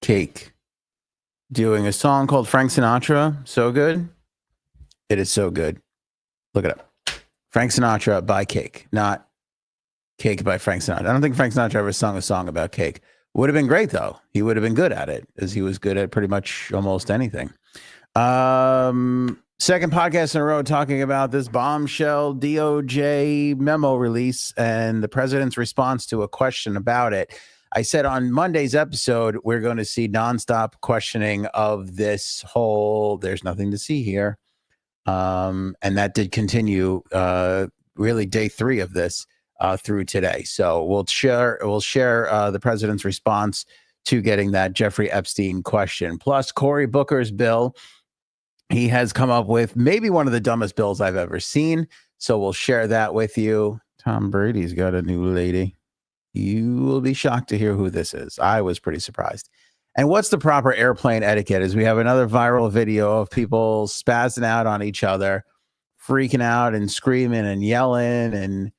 Cake doing a song called Frank Sinatra. So good. It is so good. Look it up. Frank Sinatra by Cake, not Cake by Frank Sinatra. I don't think Frank Sinatra ever sung a song about cake. Would have been great, though. He would have been good at it, as he was good at pretty much almost anything. Second podcast in a row talking about this bombshell DOJ memo release and the president's response to a question about it. I said on Monday's episode, we're going to see nonstop questioning of this whole, there's nothing to see here. And that did continue, really day 3 of this through today. So we'll share the president's response to getting that Jeffrey Epstein question. Plus Cory Booker's bill. He has come up with maybe one of the dumbest bills I've ever seen. So we'll share that with you. Tom Brady's got a new lady. You will be shocked to hear who this is. I was pretty surprised. And what's the proper airplane etiquette is we have another viral video of people spazzing out on each other, freaking out and screaming and yelling and,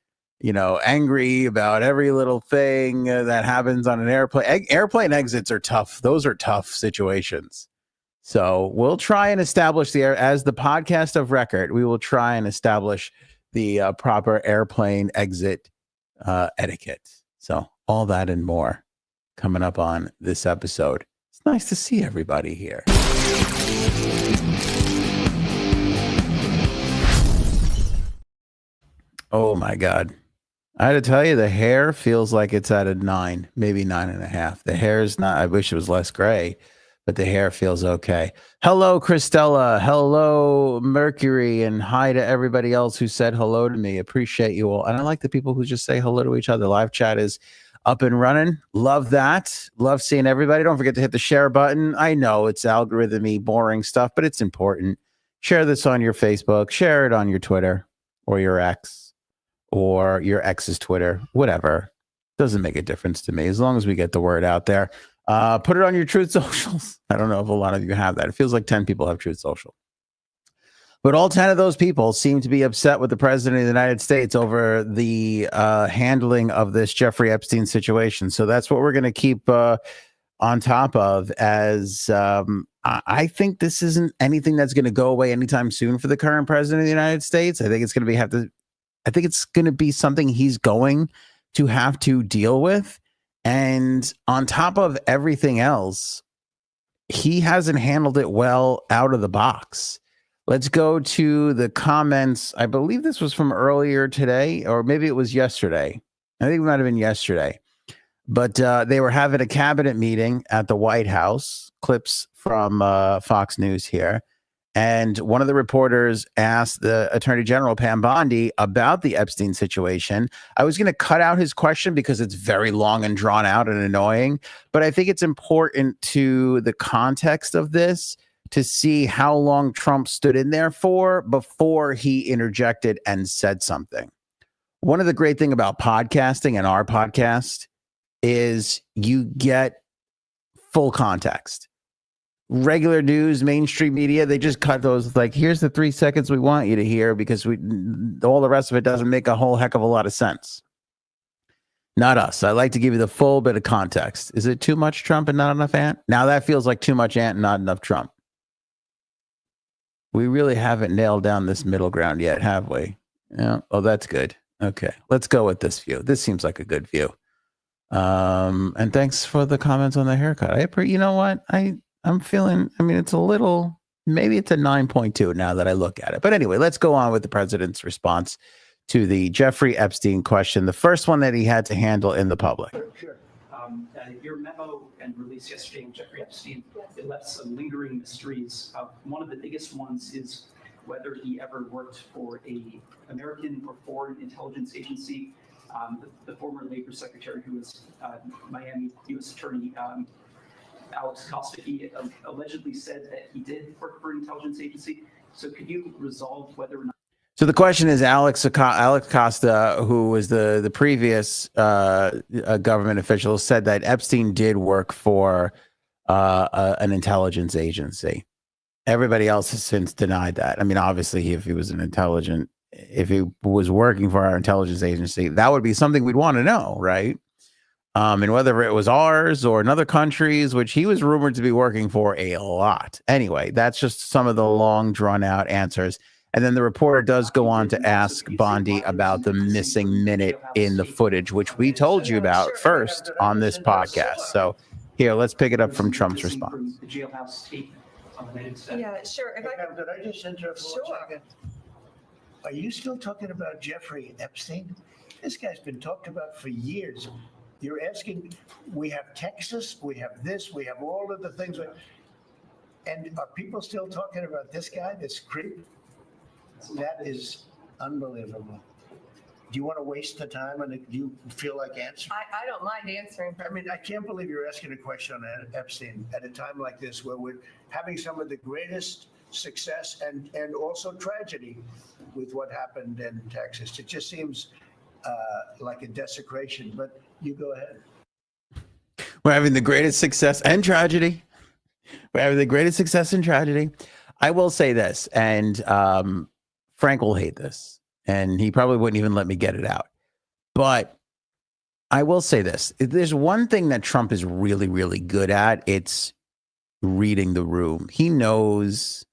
angry about every little thing that happens on an airplane. Airplane exits are tough. Those are tough situations. So we'll try and establish as the podcast of record, we will try and establish the proper airplane exit etiquette. So all that and more coming up on this episode. It's nice to see everybody here. Oh my God. I had to tell you, the hair feels like it's at a 9, maybe 9.5. The hair is not, I wish it was less gray, but the hair feels okay. Hello, Christella. Hello, Mercury. And hi to everybody else who said hello to me. Appreciate you all. And I like the people who just say hello to each other. Live chat is up and running. Love that. Love seeing everybody. Don't forget to hit the share button. I know it's algorithmy, boring stuff, but it's important. Share this on your Facebook. Share it on your Twitter or your X or your ex's Twitter. Whatever. Doesn't make a difference to me as long as we get the word out there. Put it on your Truth Socials. I don't know if a lot of you have that. It feels like 10 people have Truth Social. But all 10 of those people seem to be upset with the president of the United States over the handling of this Jeffrey Epstein situation. So that's what we're going to keep on top of as I think this isn't anything that's going to go away anytime soon for the current president of the United States. I think it's going to be something he's going to have to deal with. And on top of everything else, he hasn't handled it well out of the box. Let's go to the comments. I believe this was from earlier today, or maybe it was yesterday. I think it might have been yesterday. But they were having a cabinet meeting at the White House. Clips from Fox News here. And one of the reporters asked the Attorney General, Pam Bondi, about the Epstein situation. I was going to cut out his question because it's very long and drawn out and annoying. But I think it's important to the context of this to see how long Trump stood in there for before he interjected and said something. One of the great things about podcasting and our podcast is you get full context. Regular news, mainstream media, they just cut those like, here's the 3 seconds we want you to hear because all the rest of it doesn't make a whole heck of a lot of sense. Not us. I like to give you the full bit of context. Is it too much Trump and not enough Ant? Now that feels like too much Ant and not enough Trump. We really haven't nailed down this middle ground yet, have we? Yeah. Oh, that's good. Okay. Let's go with this view. This seems like a good view. And thanks for the comments on the haircut. You know what? I'm feeling, it's a little, maybe it's a 9.2 now that I look at it. But anyway, let's go on with the president's response to the Jeffrey Epstein question, the first one that he had to handle in the public. Sure. Your memo and release yesterday with Jeffrey Epstein, it left some lingering mysteries. One of the biggest ones is whether he ever worked for a American or foreign intelligence agency. The former Labor Secretary, who was Miami U.S. Attorney, Alex Costa, he allegedly said that he did work for an intelligence agency. So could you resolve whether or not? So the question is, Alex Costa, who was the previous government official, said that Epstein did work for an intelligence agency. Everybody else has since denied that. Obviously, if he was an intelligence if he was working for our intelligence agency, that would be something we'd want to know, right? And whether it was ours or another country's, which he was rumored to be working for a lot. Anyway, that's just some of the long, drawn out answers. And then the reporter does go on to ask Bondi about the missing minute in the footage, which we told you about first on this podcast. So here, let's pick it up from Trump's response. The jailhouse tape on the news. Yeah, sure. If I Did I just interrupt for Sure. 1 second? Are you still talking about Jeffrey Epstein? This guy's been talked about for years. You're asking, we have Texas, we have this, we have all of the things. And are people still talking about this guy, this creep? That is unbelievable. Do you want to waste the time and do you feel like answering? I don't mind answering. I mean, I can't believe you're asking a question on Epstein at a time like this where we're having some of the greatest success and also tragedy with what happened in Texas. It just seems like a desecration, but you go ahead. We're having the greatest success and tragedy. We're having the greatest success and tragedy. I will say this, and Frank will hate this, and he probably wouldn't even let me get it out. But I will say this. If there's one thing that Trump is really, really good at, it's reading the room. He knows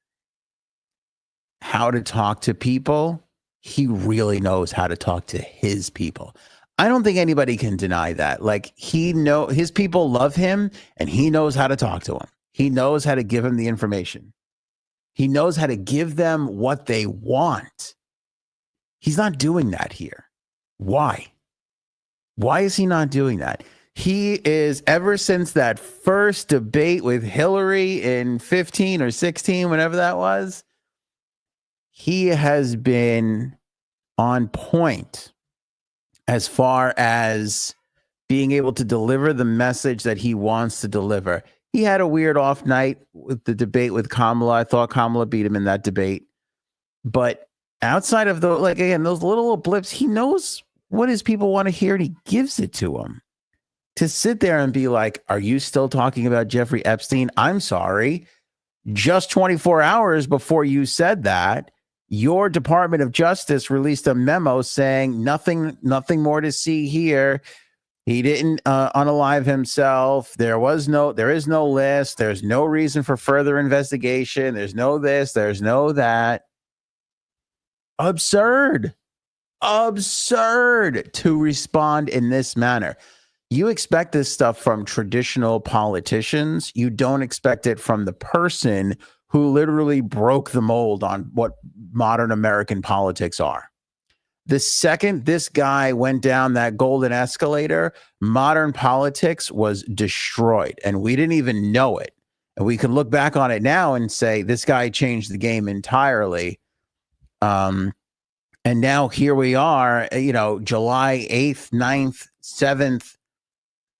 how to talk to people. He really knows how to talk to his people. I don't think anybody can deny that. Like, his people love him, and he knows how to talk to them. He knows how to give them the information. He knows how to give them what they want. He's not doing that here. Why? Why is he not doing that? He is, ever since that first debate with Hillary in 15 or 16, whenever that was, he has been on point as far as being able to deliver the message that he wants to deliver. He had a weird off night with the debate with Kamala. I thought Kamala beat him in that debate. But outside of those little blips, he knows what his people want to hear, and he gives it to them. To sit there and be like, are you still talking about Jeffrey Epstein? I'm sorry. Just 24 hours before you said that, your Department of Justice released a memo saying nothing more to see here. He didn't unalive himself. There is no list. There's no reason for further investigation. There's no this. There's no that. Absurd to respond in this manner. You expect this stuff from traditional politicians. You don't expect it from the person who literally broke the mold on what modern American politics are. The second this guy went down that golden escalator, modern politics was destroyed, and we didn't even know it. And we can look back on it now and say, this guy changed the game entirely. And now here we are, July 8th, 9th, 7th,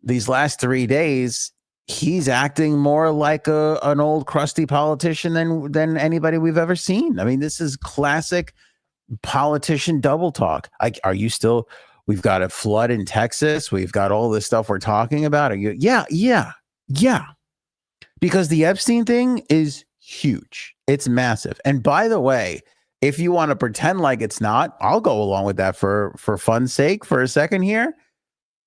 these last 3 days, he's acting more like an old crusty politician than anybody we've ever seen. I mean, this is classic politician double talk. We've got a flood in Texas. We've got all this stuff we're talking about. Yeah. Because the Epstein thing is huge. It's massive. And by the way, if you want to pretend like it's not, I'll go along with that for fun's sake for a second here.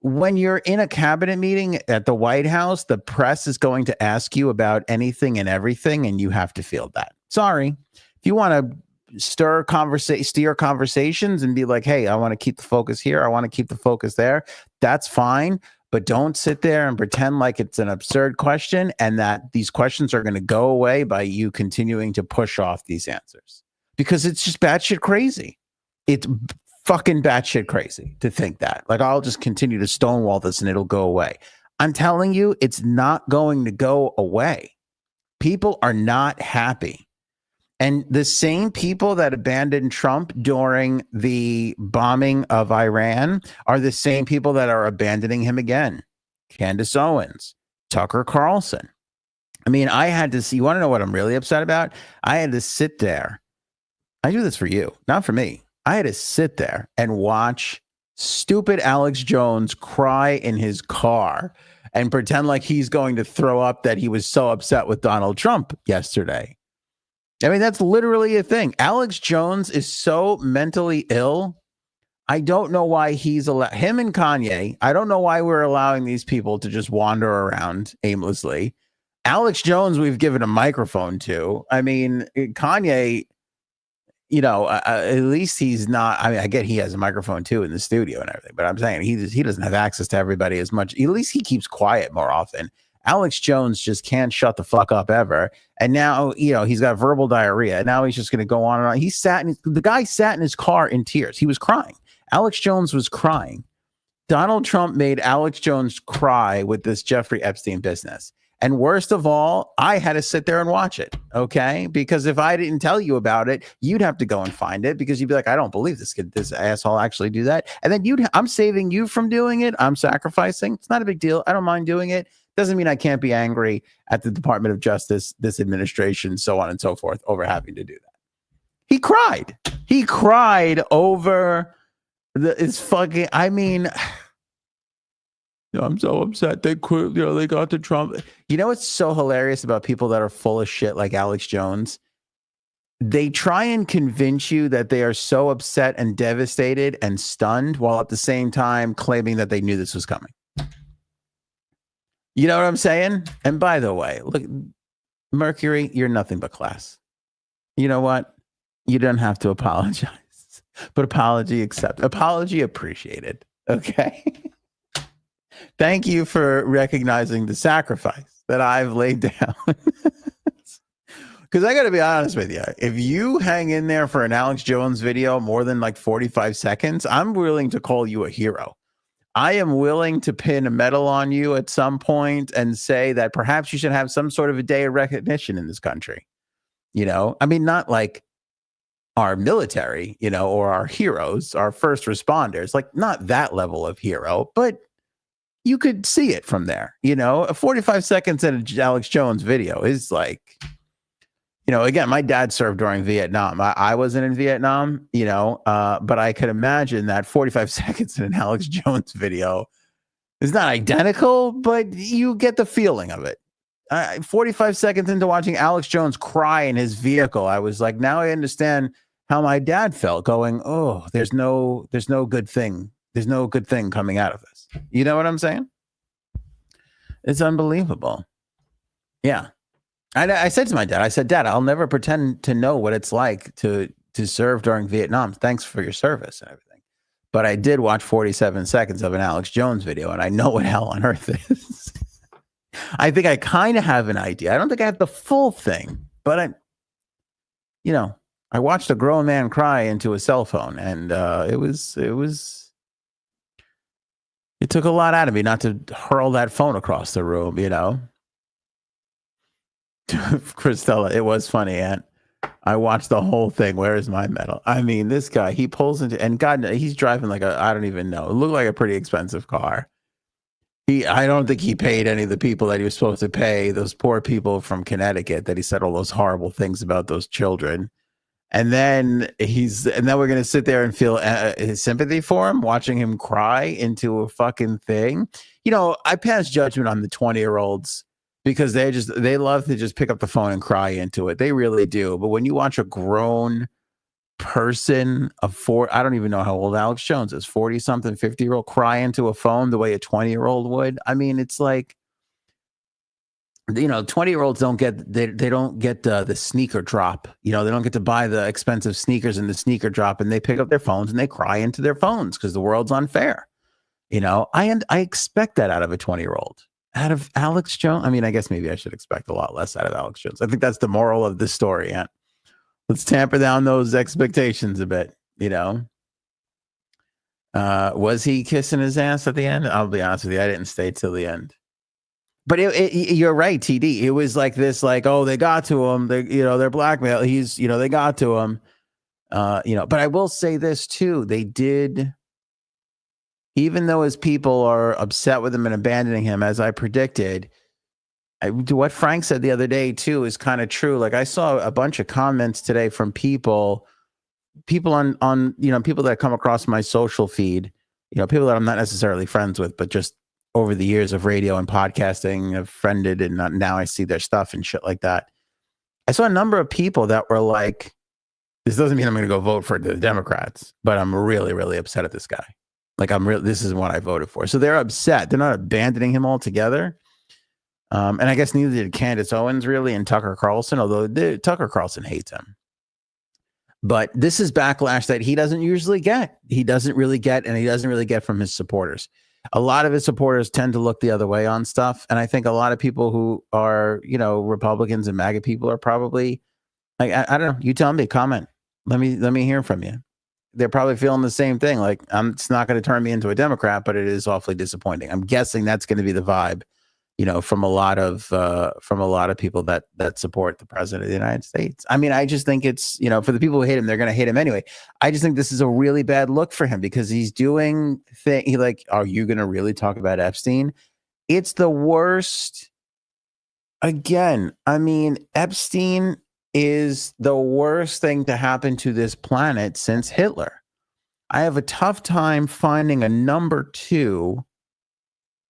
When you're in a cabinet meeting at the White House, the press is going to ask you about anything and everything, and you have to field that. Sorry. If you want to steer conversations and be like, hey, I want to keep the focus here, I want to keep the focus there, that's fine. But don't sit there and pretend like it's an absurd question and that these questions are going to go away by you continuing to push off these answers. Because it's just batshit crazy. It's fucking batshit crazy to think that. Like, I'll just continue to stonewall this and it'll go away. I'm telling you, it's not going to go away. People are not happy. And the same people that abandoned Trump during the bombing of Iran are the same people that are abandoning him again. Candace Owens, Tucker Carlson. I mean, I had to see, you want to know what I'm really upset about? I had to sit there. I do this for you, not for me. I had to sit there and watch stupid Alex Jones cry in his car and pretend like he's going to throw up that he was so upset with Donald Trump yesterday. I mean, that's literally a thing. Alex Jones is so mentally ill. I don't know why he's him and Kanye. I don't know why we're allowing these people to just wander around aimlessly. Alex Jones, we've given a microphone to. I mean, Kanye, at least he's not. I mean, I get he has a microphone too in the studio and everything, but I'm saying he doesn't have access to everybody as much. At least he keeps quiet more often. Alex Jones just can't shut the fuck up ever. And now, he's got verbal diarrhea. Now he's just going to go on and on. The guy sat in his car in tears. He was crying. Alex Jones was crying. Donald Trump made Alex Jones cry with this Jeffrey Epstein business. And worst of all, I had to sit there and watch it. Okay. Because if I didn't tell you about it, you'd have to go and find it because you'd be like, I don't believe this asshole actually do that. And then I'm saving you from doing it. I'm sacrificing. It's not a big deal. I don't mind doing it. Doesn't mean I can't be angry at the Department of Justice, this administration, so on and so forth, over having to do that. He cried. He cried over it's fucking, I mean, I'm so upset. They quit, they got to Trump. What's so hilarious about people that are full of shit like Alex Jones? They try and convince you that they are so upset and devastated and stunned while at the same time claiming that they knew this was coming. You know what I'm saying? And by the way, look, Mercury, you're nothing but class. You know what? You don't have to apologize, but apology appreciated. Okay. Thank you for recognizing the sacrifice that I've laid down. Because I got to be honest with you, if you hang in there for an Alex Jones video more than like 45 seconds, I'm willing to call you a hero. I am willing to pin a medal on you at some point and say that perhaps you should have some sort of a day of recognition in this country. I mean, not like our military, or our heroes, our first responders, like not that level of hero, but you could see it from there. 45 seconds in an Alex Jones video is like, again, my dad served during Vietnam. I wasn't in Vietnam, but I could imagine that 45 seconds in an Alex Jones video is not identical, but you get the feeling of it. 45 seconds into watching Alex Jones cry in his vehicle, I was like, now I understand how my dad felt going, oh, there's no good thing. There's no good thing coming out of this. You know what I'm saying? It's unbelievable. Yeah. I said to my dad, Dad, I'll never pretend to know what it's like to serve during Vietnam. Thanks for your service and everything. But I did watch 47 seconds of an Alex Jones video, and I know what hell on earth is. I think I kind of have an idea. I don't think I have the full thing, but I watched a grown man cry into a cell phone, and it took a lot out of me not to hurl that phone across the room, Christella, it was funny, Aunt. I watched the whole thing. Where is my medal? I mean, this guy, he pulls into, and God, he's driving like I don't even know. It looked like a pretty expensive car. I don't think he paid any of the people that he was supposed to pay, those poor people from Connecticut that he said all those horrible things about those children. And then we're going to sit there and feel his sympathy for him, watching him cry into a fucking thing. I pass judgment on the 20-year-olds because they love to just pick up the phone and cry into it. They really do. But when you watch a grown person I don't even know how old Alex Jones is, 40 something, 50-year-old cry into a phone the way a 20-year-old would. I mean, it's like, 20-year-olds don't get the sneaker drop. They don't get to buy the expensive sneakers in the sneaker drop, and they pick up their phones and they cry into their phones because the world's unfair. I expect that out of a 20-year-old. Out of Alex Jones, I mean, I guess maybe I should expect a lot less out of Alex Jones. I think that's the moral of this story. Aunt. Let's tamper down those expectations a bit. Was he kissing his ass at the end? I'll be honest with you, I didn't stay till the end. But you're right, TD. It was like this, like, oh, they got to him. They're blackmail. They got to him. But I will say this too. They did, even though his people are upset with him and abandoning him, as I predicted, what Frank said the other day too is kind of true. Like I saw a bunch of comments today from people on people that come across my social feed, people that I'm not necessarily friends with, but just over the years of radio and podcasting, I've friended, and now I see their stuff and shit like that. I saw a number of people that were like, this doesn't mean I'm going to go vote for the Democrats, but I'm really, really upset at this guy. Like this is what I voted for. So they're upset. They're not abandoning him altogether. And I guess neither did Candace Owens really and Tucker Carlson, although Tucker Carlson hates him. But this is backlash that he doesn't usually get. He doesn't really get, and he doesn't really get from his supporters. A lot of his supporters tend to look the other way on stuff. And I think a lot of people who are, Republicans and MAGA people are probably like, I don't know. You tell me, comment. Let me hear from you. They're probably feeling the same thing. Like, it's not going to turn me into a Democrat, but it is awfully disappointing. I'm guessing that's going to be the vibe, from a lot of people that support the president of the United States. I mean, I just think it's, for the people who hate him, they're going to hate him anyway. I just think this is a really bad look for him because he's doing are you going to really talk about Epstein? It's the worst. Again, I mean, Epstein is the worst thing to happen to this planet since Hitler. I have a tough time finding a number two,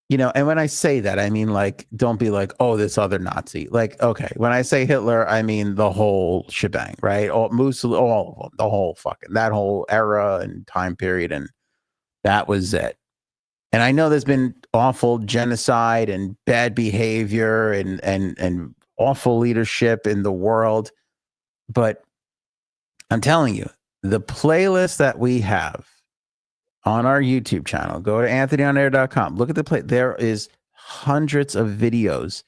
and when I say that, I mean, like, don't be like, oh, this other Nazi. Like, okay, when I say Hitler, I mean the whole shebang, right? All of them, the whole that whole era and time period, and that was it. And I know there's been awful genocide and bad behavior and awful leadership in the world. But I'm telling you, the playlist that we have on our YouTube channel, go to anthonyonair.com. Look at the play. There is hundreds of videos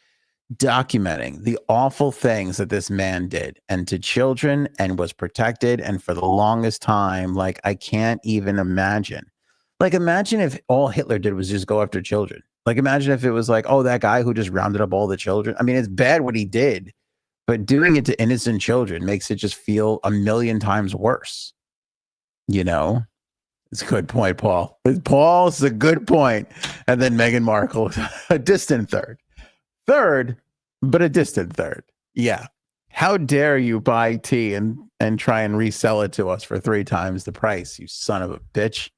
documenting the awful things that this man did and to children and was protected. And for the longest time, like, I can't even imagine. Like, imagine if all Hitler did was just go after children. Like, imagine if it was like, oh, that guy who just rounded up all the children. I mean, it's bad what he did, but doing it to innocent children makes it just feel a million times worse. It's a good point, Paul. Paul's a good point. And then Meghan Markle, a distant third. Third, but a distant third. Yeah. How dare you buy tea and try and resell it to us for 3 times the price, you son of a bitch.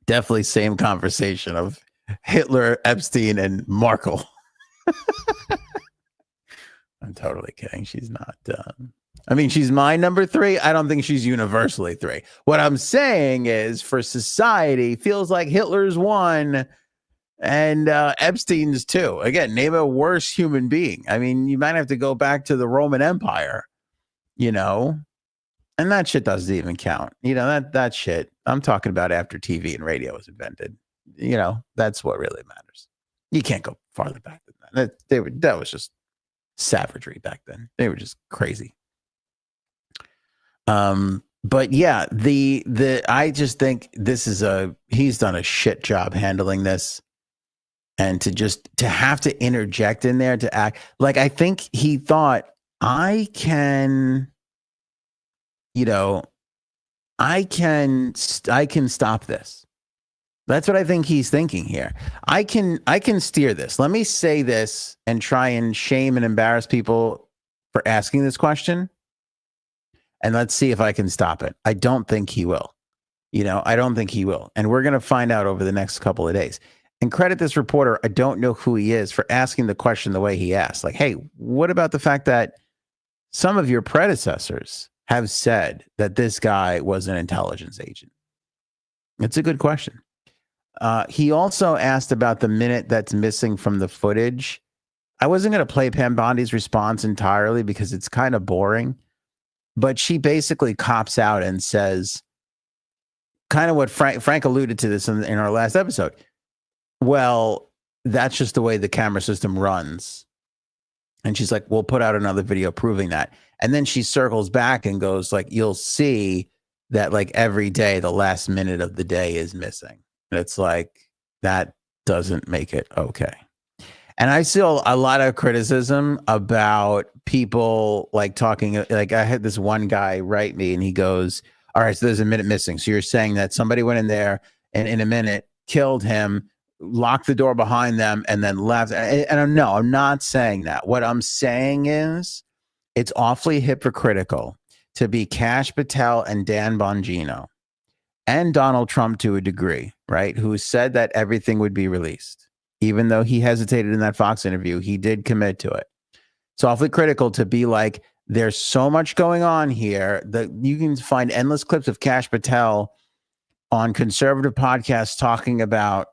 Definitely same conversation of Hitler, Epstein, and Markle. I'm totally kidding. She's not. I mean, she's my number 3. I don't think she's universally 3. What I'm saying is, for society, feels like Hitler's 1 and Epstein's 2. Again, name a worse human being. I mean, you might have to go back to the Roman Empire, and that shit doesn't even count. That shit. I'm talking about after TV and radio was invented. That's what really matters. You can't go farther back than that. That was just savagery back then. They were just crazy. But yeah, I just think he's done a shit job handling this, and to have to interject in there to act like, I think he thought, I can stop this. That's what I think he's thinking here. I can steer this. Let me say this and try and shame and embarrass people for asking this question. And let's see if I can stop it. I don't think he will. I don't think he will. And we're going to find out over the next couple of days. And credit this reporter, I don't know who he is, for asking the question the way he asked. Like, hey, what about the fact that some of your predecessors have said that this guy was an intelligence agent? It's a good question. He also asked about the minute that's missing from the footage. I wasn't going to play Pam Bondi's response entirely because it's kind of boring, but she basically cops out and says kind of what Frank alluded to this in our last episode. Well, that's just the way the camera system runs. And she's like, we'll put out another video proving that. And then she circles back and goes like, you'll see that like every day, the last minute of the day is missing. And it's like, that doesn't make it okay. And I see a lot of criticism about people like talking, like I had this one guy write me and he goes, all right, so there's a minute missing. So you're saying that somebody went in there and in a minute killed him, locked the door behind them, and then left. And no, I'm not saying that. What I'm saying is it's awfully hypocritical to be Kash Patel and Dan Bongino and Donald Trump to a degree, right? Who said that everything would be released. Even though he hesitated in that Fox interview, he did commit to it. softly critical to be like, there's so much going on here that you can find endless clips of Kash Patel on conservative podcasts talking about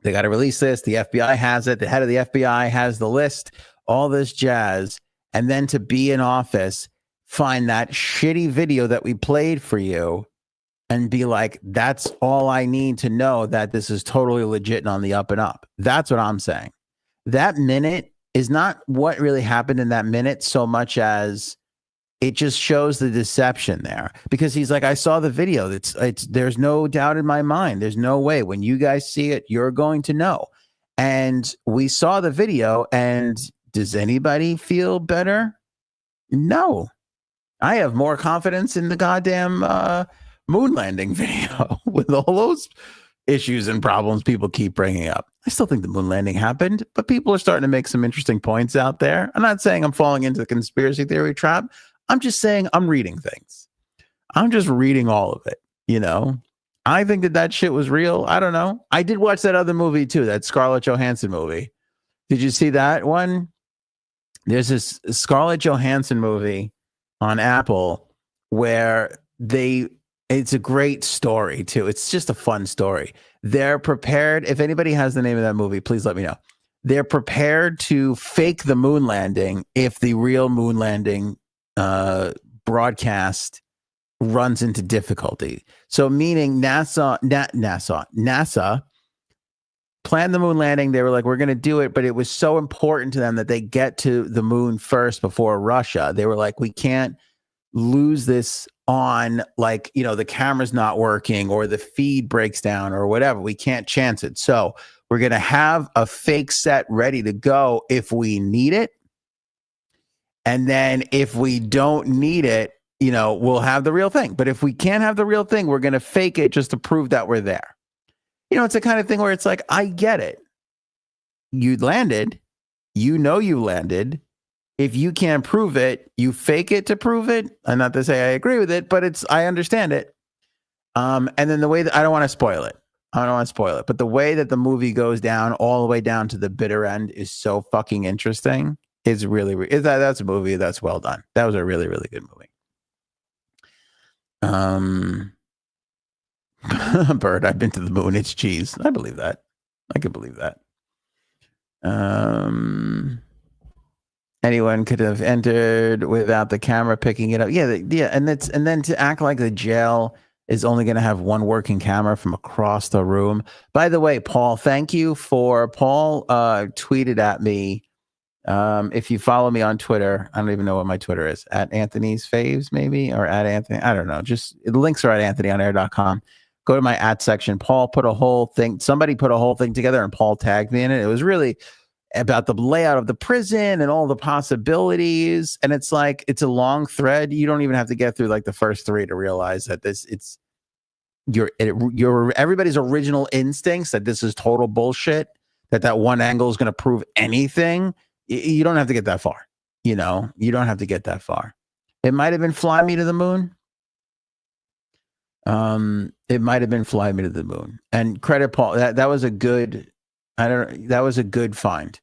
they got to release this. The FBI has it. The head of the FBI has the list, all this jazz. And then to be in office, find that shitty video that we played for you and be like, that's all I need to know that this is totally legit and on the up and up. That's what I'm saying. That minute is not what really happened in that minute so much as it just shows the deception there, because he's like, I saw the video. There's no doubt in my mind. There's no way when you guys see it, you're going to know. And we saw the video, and does anybody feel better? No. I have more confidence in the goddamn moon landing video with all those issues and problems people keep bringing up. I still think the moon landing happened, but people are starting to make some interesting points out there. I'm not saying I'm falling into the conspiracy theory trap. I'm just saying I'm reading things. I'm just reading all of it, you know? I think that shit was real. I don't know. I did watch that other movie too, that Scarlett Johansson movie. Did you see that one? There's this Scarlett Johansson movie on Apple where it's a great story too. It's just a fun story. They're prepared. If anybody has the name of that movie, please let me know. They're prepared to fake the moon landing if the real moon landing broadcast runs into difficulty. So meaning NASA planned the moon landing. They were like, we're going to do it. But it was so important to them that they get to the moon first before Russia. They were like, we can't lose this on, like, you know, the camera's not working or the feed breaks down or whatever. We can't chance it. So we're going to have a fake set ready to go if we need it. And then if we don't need it, you know, we'll have the real thing. But if we can't have the real thing, we're going to fake it just to prove that we're there. You know, it's the kind of thing where it's like, I get it. You landed. You know you landed. If you can't prove it, you fake it to prove it. And not to say I agree with it, but I understand it. And then the way that I don't want to spoil it. But the way that the movie goes down, all the way down to the bitter end, is so fucking interesting. It's really, that's a movie that's well done. That was a really, really good movie. Bird, I've been to the moon. It's cheese. I believe that. I could believe that. Anyone could have entered without the camera picking it up. Yeah. And then to act like the jail is only going to have one working camera from across the room. By the way, Paul, thank you for Paul tweeted at me. If you follow me on Twitter, I don't even know what my Twitter is, at Anthony's Faves, maybe, or at Anthony. I don't know. Just the links are at anthonyonair.com. Go to my at section. Paul put a whole thing. Somebody put a whole thing together and Paul tagged me in it. It was really about the layout of the prison and all the possibilities. And it's like, it's a long thread. You don't even have to get through like the first three to realize that it's your everybody's original instincts that this is total bullshit, that one angle is going to prove anything. You don't have to get that far. You know, you don't have to get that far. It might have been Fly Me to the Moon. It might have been Fly Me to the Moon. And credit Paul. That was a good, that was a good find.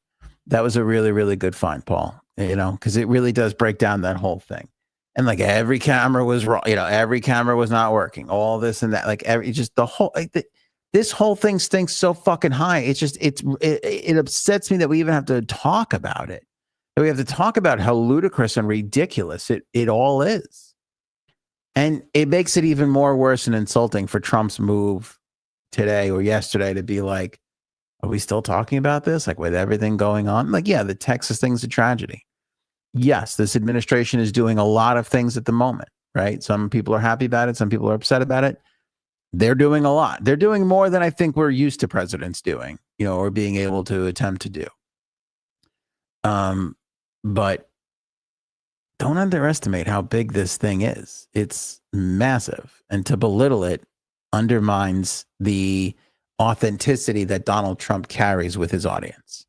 That was a really, really good find, Paul. You know, because it really does break down that whole thing. And like every camera was wrong. You know, every camera was not working. All this and that. Like the whole. This whole thing stinks so fucking high. It's just it upsets me that we even have to talk about it. That we have to talk about how ludicrous and ridiculous it all is. And it makes it even more worse and insulting for Trump's move today or yesterday to be like, are we still talking about this? Like with everything going on? Like, yeah, the Texas thing's a tragedy. Yes, this administration is doing a lot of things at the moment, right? Some people are happy about it. Some people are upset about it. They're doing a lot. They're doing more than I think we're used to presidents doing, you know, or being able to attempt to do. But don't underestimate how big this thing is. It's massive. And to belittle it undermines the authenticity that Donald Trump carries with his audience.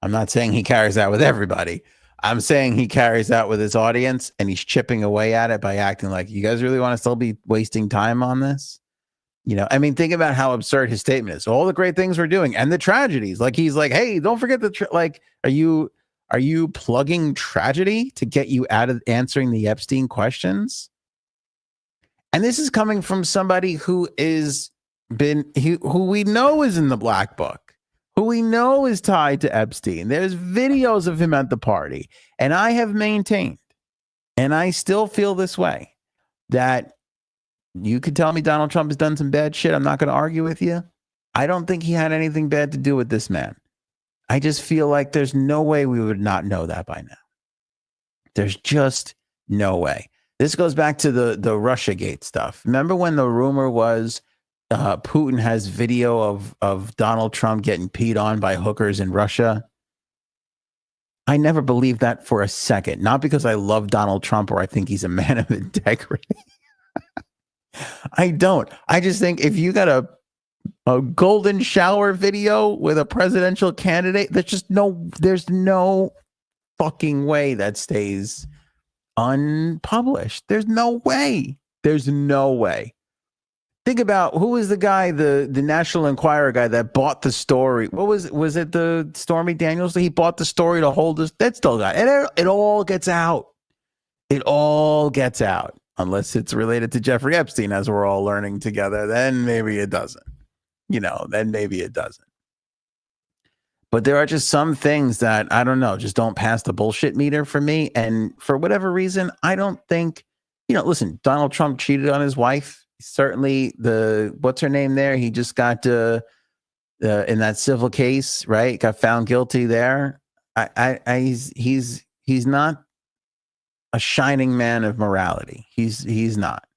I'm not saying he carries that with everybody. I'm saying he carries that with his audience, and he's chipping away at it by acting like, you guys really want to still be wasting time on this? You know, I mean, think about how absurd his statement is. All the great things we're doing and the tragedies. Like, he's like, hey, don't forget like, are you Are you plugging tragedy to get you out of answering the Epstein questions? And this is coming from somebody who who we know is in the black book, who we know is tied to Epstein. There's videos of him at the party. And I have maintained, and I still feel this way, that you could tell me Donald Trump has done some bad shit. I'm not going to argue with you. I don't think he had anything bad to do with this man. I just feel like there's no way we would not know that by now. There's just no way. This goes back to the Russiagate stuff. Remember when the rumor was Putin has video of Donald Trump getting peed on by hookers in Russia? I never believed that for a second. Not because I love Donald Trump or I think he's a man of integrity. I don't. I just think if you got a golden shower video with a presidential candidate, there's no fucking way that stays unpublished. There's no way. There's no way. Think about who was the guy, the National Enquirer guy that bought the story. What was it the Stormy Daniels? He bought the story to hold us. That still got it. It all gets out. It all gets out. Unless it's related to Jeffrey Epstein, as we're all learning together, then maybe it doesn't. Then maybe it doesn't. But there are just some things that, I don't know, just don't pass the bullshit meter for me. And for whatever reason, I don't think, listen, Donald Trump cheated on his wife. Certainly what's her name there? He just got in that civil case, right? Got found guilty there. He's not a shining man of morality. He's not.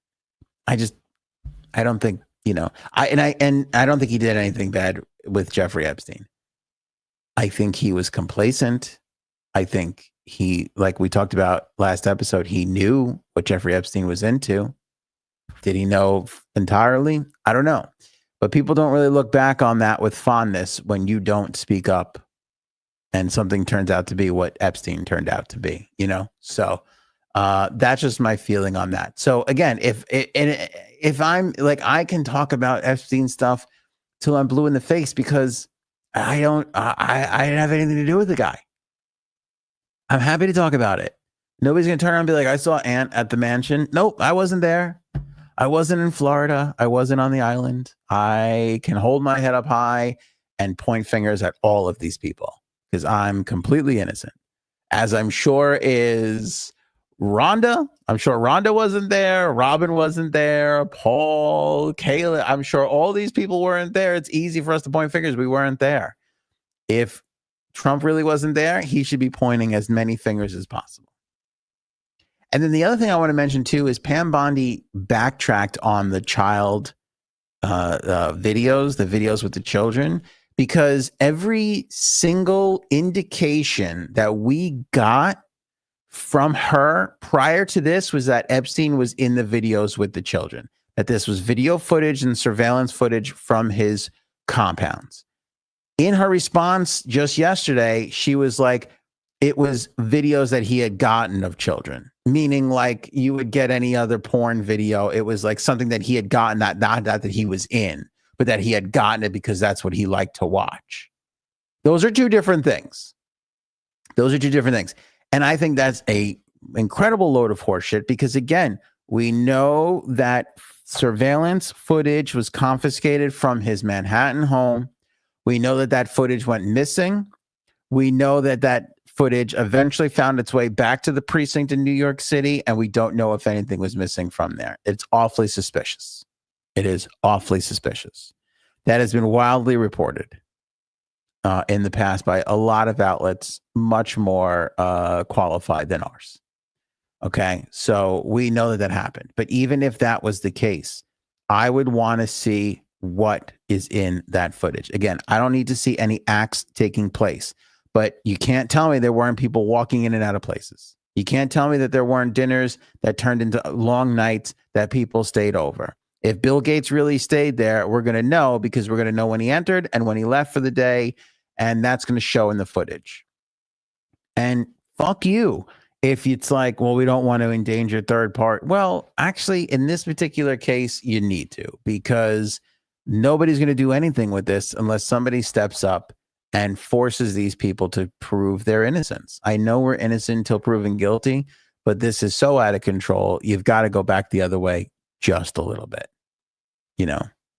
I don't think, I don't think he did anything bad with Jeffrey Epstein. I think he was complacent. I think he, like we talked about last episode, he knew what Jeffrey Epstein was into. Did he know entirely? I don't know. But people don't really look back on that with fondness when you don't speak up and something turns out to be what Epstein turned out to be, So that's just my feeling on that. So again, if I'm like, I can talk about Epstein stuff till I'm blue in the face because I didn't have anything to do with the guy. I'm happy to talk about it. Nobody's going to turn around and be like, I saw Ant at the mansion. Nope, I wasn't there. I wasn't in Florida. I wasn't on the island. I can hold my head up high and point fingers at all of these people because I'm completely innocent. As I'm sure is Rhonda. I'm sure Rhonda wasn't there. Robin wasn't there. Paul, Kayla. I'm sure all these people weren't there. It's easy for us to point fingers. We weren't there. If Trump really wasn't there, he should be pointing as many fingers as possible. And then the other thing I want to mention too is Pam Bondi backtracked on the child videos, the videos with the children, because every single indication that we got from her prior to this was that Epstein was in the videos with the children, that this was video footage and surveillance footage from his compounds. In her response just yesterday, she was like, it was videos that he had gotten of children, meaning like you would get any other porn video. It was like something that he had gotten, not that he was in, but that he had gotten it because that's what he liked to watch. Those are two different things. And I think that's a incredible load of horseshit because, again, we know that surveillance footage was confiscated from his Manhattan home. We know that footage went missing. We know that footage eventually found its way back to the precinct in New York City, and we don't know if anything was missing from there. It's awfully suspicious. It is awfully suspicious. That has been wildly reported in the past by a lot of outlets, much more qualified than ours. Okay, so we know that happened. But even if that was the case, I would want to see what is in that footage. Again, I don't need to see any acts taking place, but you can't tell me there weren't people walking in and out of places. You can't tell me that there weren't dinners that turned into long nights that people stayed over. If Bill Gates really stayed there, we're going to know because we're going to know when he entered and when he left for the day, and that's going to show in the footage. And fuck you if it's like, well, we don't want to endanger third party. Well, actually, in this particular case, you need to, because nobody's going to do anything with this unless somebody steps up and forces these people to prove their innocence. I know we're innocent until proven guilty, but this is so out of control. You've got to go back the other way just a little bit,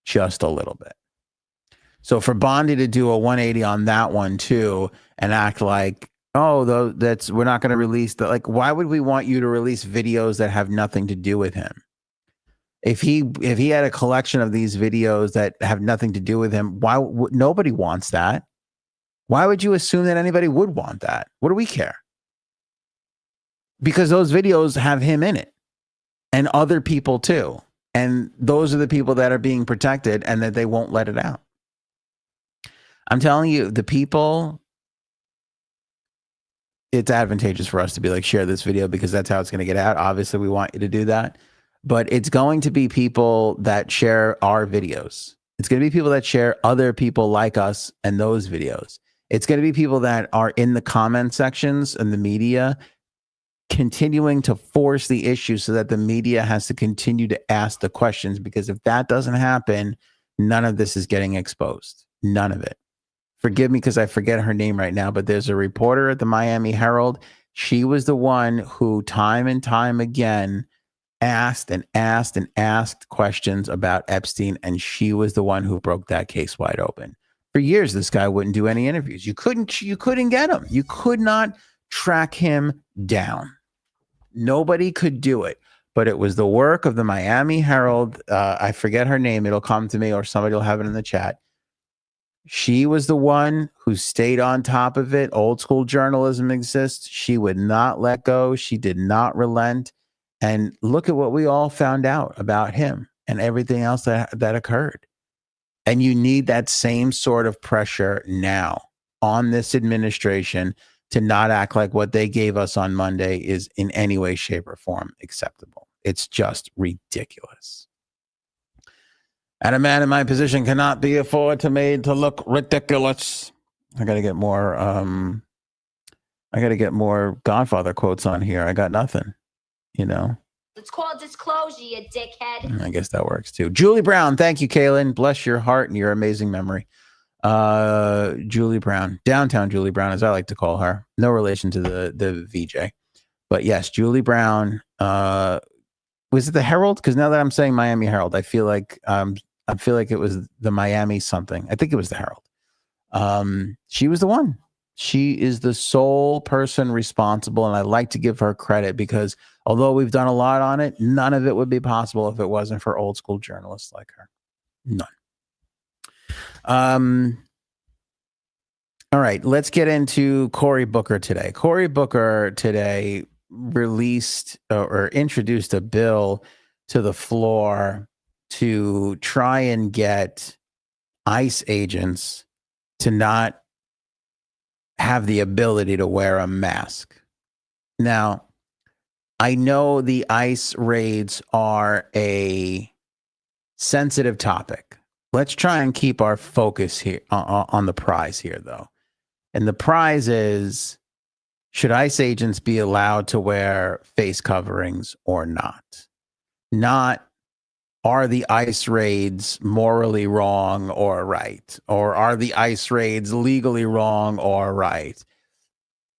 just a little bit. So for Bondi to do a 180 on that one too and act like, oh, though we're not going to release that. Like, why would we want you to release videos that have nothing to do with him? If he had a collection of these videos that have nothing to do with him, nobody wants that. Why would you assume that anybody would want that? What do we care? Because those videos have him in it and other people too. And those are the people that are being protected and that they won't let it out. I'm telling you, the people, it's advantageous for us to be like, share this video because that's how it's going to get out. Obviously, we want you to do that. But it's going to be people that share our videos. It's going to be people that share other people like us and those videos. It's going to be people that are in the comment sections and the media continuing to force the issue so that the media has to continue to ask the questions, because if that doesn't happen, none of this is getting exposed. None of it. Forgive me because I forget her name right now, but there's a reporter at the Miami Herald. She was the one who time and time again asked and asked and asked questions about Epstein, and she was the one who broke that case wide open. For years, this guy wouldn't do any interviews. You couldn't get him. You could not track him down. Nobody could do it. But it was the work of the Miami Herald. I forget her name. It'll come to me or somebody will have it in the chat. She was the one who stayed on top of it. Old school journalism exists. She would not let go. She did not relent. And look at what we all found out about him and everything else that occurred. And you need that same sort of pressure now on this administration to not act like what they gave us on Monday is in any way, shape, or form acceptable. It's just ridiculous. And a man in my position cannot be afforded to made to look ridiculous. I got to get more. Godfather quotes on here. I got nothing. It's called disclosure, you dickhead. I guess that works too. Julie Brown, thank you, Kaylin. Bless your heart and your amazing memory. Julie Brown, downtown Julie Brown, as I like to call her. No relation to the VJ, but yes, Julie Brown. Was it the Herald? Because now that I'm saying Miami Herald, I feel like it was the Miami something. I think it was the Herald. She was the one. She is the sole person responsible, and I like to give her credit because although we've done a lot on it, none of it would be possible if it wasn't for old school journalists like her. None. All right, let's get into Cory Booker today. Cory Booker today released or introduced a bill to the floor to try and get ICE agents to not have the ability to wear a mask. Now, I know the ICE raids are a sensitive topic. Let's try and keep our focus here on the prize here, though. And the prize is, should ICE agents be allowed to wear face coverings or not? Not, are the ICE raids morally wrong or right? Or are the ICE raids legally wrong or right?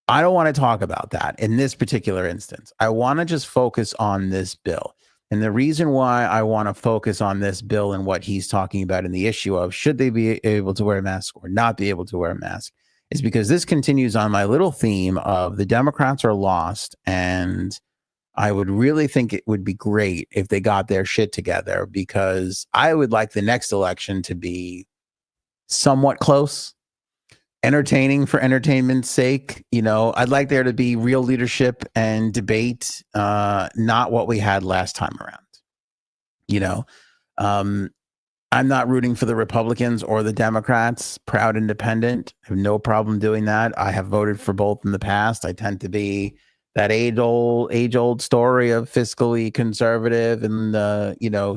I don't want to talk about that in this particular instance. I want to just focus on this bill. And the reason why I want to focus on this bill and what he's talking about in the issue of should they be able to wear a mask or not be able to wear a mask is because this continues on my little theme of the Democrats are lost, and I would really think it would be great if they got their shit together, because I would like the next election to be somewhat close, entertaining for entertainment's sake. I'd like there to be real leadership and debate, not what we had last time around. I'm not rooting for the Republicans or the Democrats. Proud independent. I have no problem doing that. I have voted for both in the past. I tend to be that age-old story of fiscally conservative and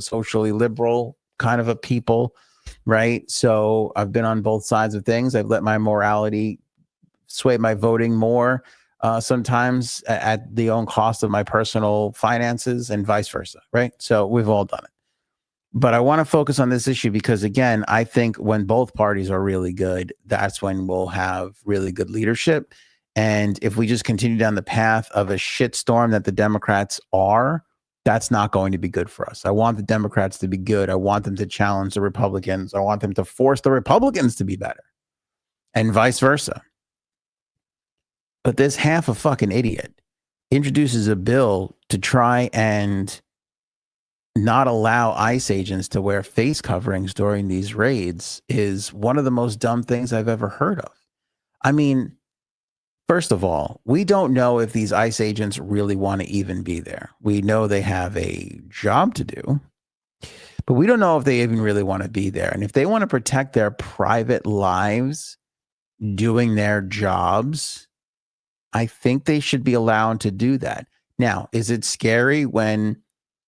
socially liberal kind of a people, right? So I've been on both sides of things. I've let my morality sway my voting more, sometimes at the own cost of my personal finances and vice versa, right? So we've all done it. But I want to focus on this issue because, again, I think when both parties are really good, that's when we'll have really good leadership. And if we just continue down the path of a shitstorm that the Democrats are, that's not going to be good for us. I want the Democrats to be good. I want them to challenge the Republicans. I want them to force the Republicans to be better, and vice versa. But this half a fucking idiot introduces a bill to try and not allow ICE agents to wear face coverings during these raids is one of the most dumb things I've ever heard of. I mean, first of all, we don't know if these ICE agents really want to even be there. We know they have a job to do, but we don't know if they even really want to be there. And if they want to protect their private lives doing their jobs, I think they should be allowed to do that. Now, is it scary when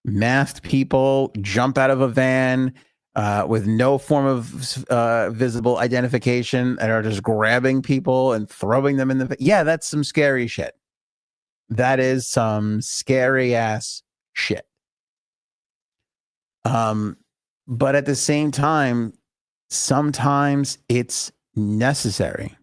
masked people jump out of a van with no form of visible identification and are just grabbing people and throwing them in the... Yeah, that's some scary shit. That is some scary ass shit. But at the same time, sometimes it's necessary.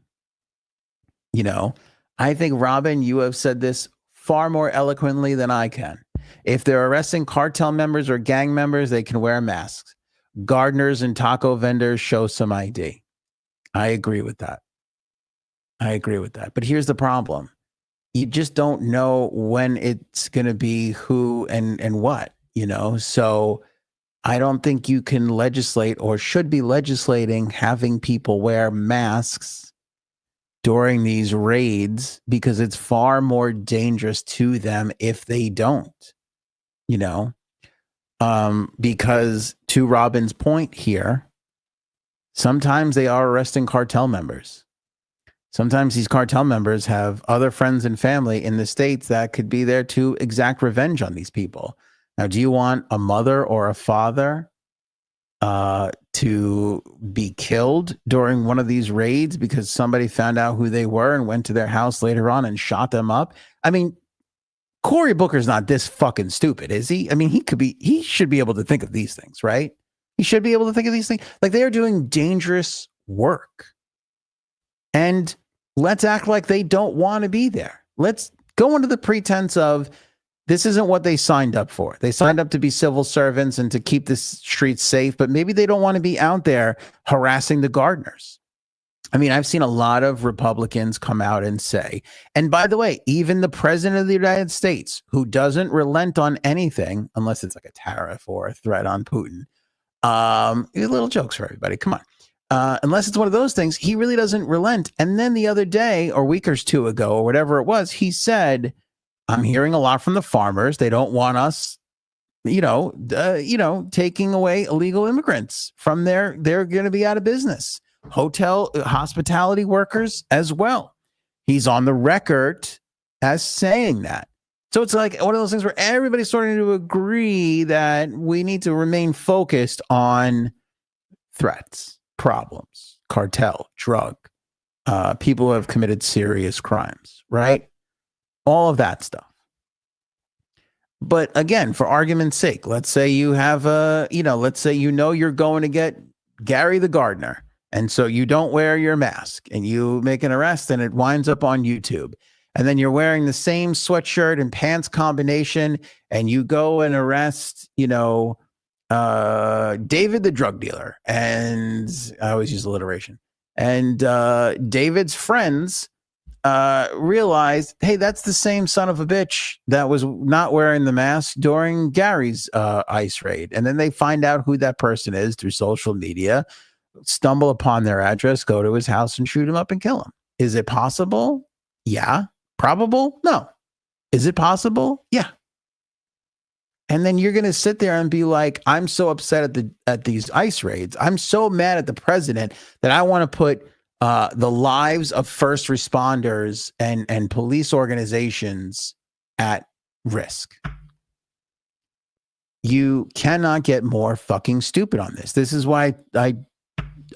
You know, I think, Robin, you have said this far more eloquently than I can. If they're arresting cartel members or gang members, they can wear masks. Gardeners and taco vendors show some ID. I agree with that. But here's the problem. You just don't know when it's going to be who and what, you know? So I don't think you can legislate or should be legislating having people wear masks during these raids because it's far more dangerous to them if they don't, you know? Because to Robin's point here, sometimes they are arresting cartel members. Sometimes these cartel members have other friends and family in the States that could be there to exact revenge on these people. Now, do you want a mother or a father to be killed during one of these raids because somebody found out who they were and went to their house later on and shot them up? I mean, Cory Booker's not this fucking stupid, is he? I mean, he should be able to think of these things, right? He should be able to think of these things. Like, they are doing dangerous work. And let's act like they don't want to be there. Let's go under the pretense of this isn't what they signed up for. They signed up to be civil servants and to keep the streets safe, but maybe they don't want to be out there harassing the gardeners. I mean, I've seen a lot of Republicans come out and say, and by the way, even the president of the United States, who doesn't relent on anything, unless it's like a tariff or a threat on Putin, little jokes for everybody. Come on. Unless it's one of those things, he really doesn't relent. And then the other day, or a week or two ago, or whatever it was, he said, I'm hearing a lot from the farmers. They don't want us, taking away illegal immigrants from there. They're going to be out of business. Hospitality workers as well. He's on the record as saying that. So it's like one of those things where everybody's starting to agree that we need to remain focused on threats, problems, cartel, drug, people who have committed serious crimes, right? All of that stuff. But again, for argument's sake, let's say you have let's say you're going to get Gary the gardener, and so you don't wear your mask and you make an arrest and it winds up on YouTube. And then you're wearing the same sweatshirt and pants combination and you go and arrest, David the drug dealer. And I always use alliteration. And David's friends realized, hey, that's the same son of a bitch that was not wearing the mask during Gary's ICE raid. And then they find out who that person is through social media, stumble upon their address, go to his house and shoot him up and kill him. Is it possible? Yeah. Probable? No. Is it possible? Yeah. And then you're going to sit there and be like, I'm so upset at these ICE raids. I'm so mad at the president that I want to put the lives of first responders and police organizations at risk. You cannot get more fucking stupid on this. This is why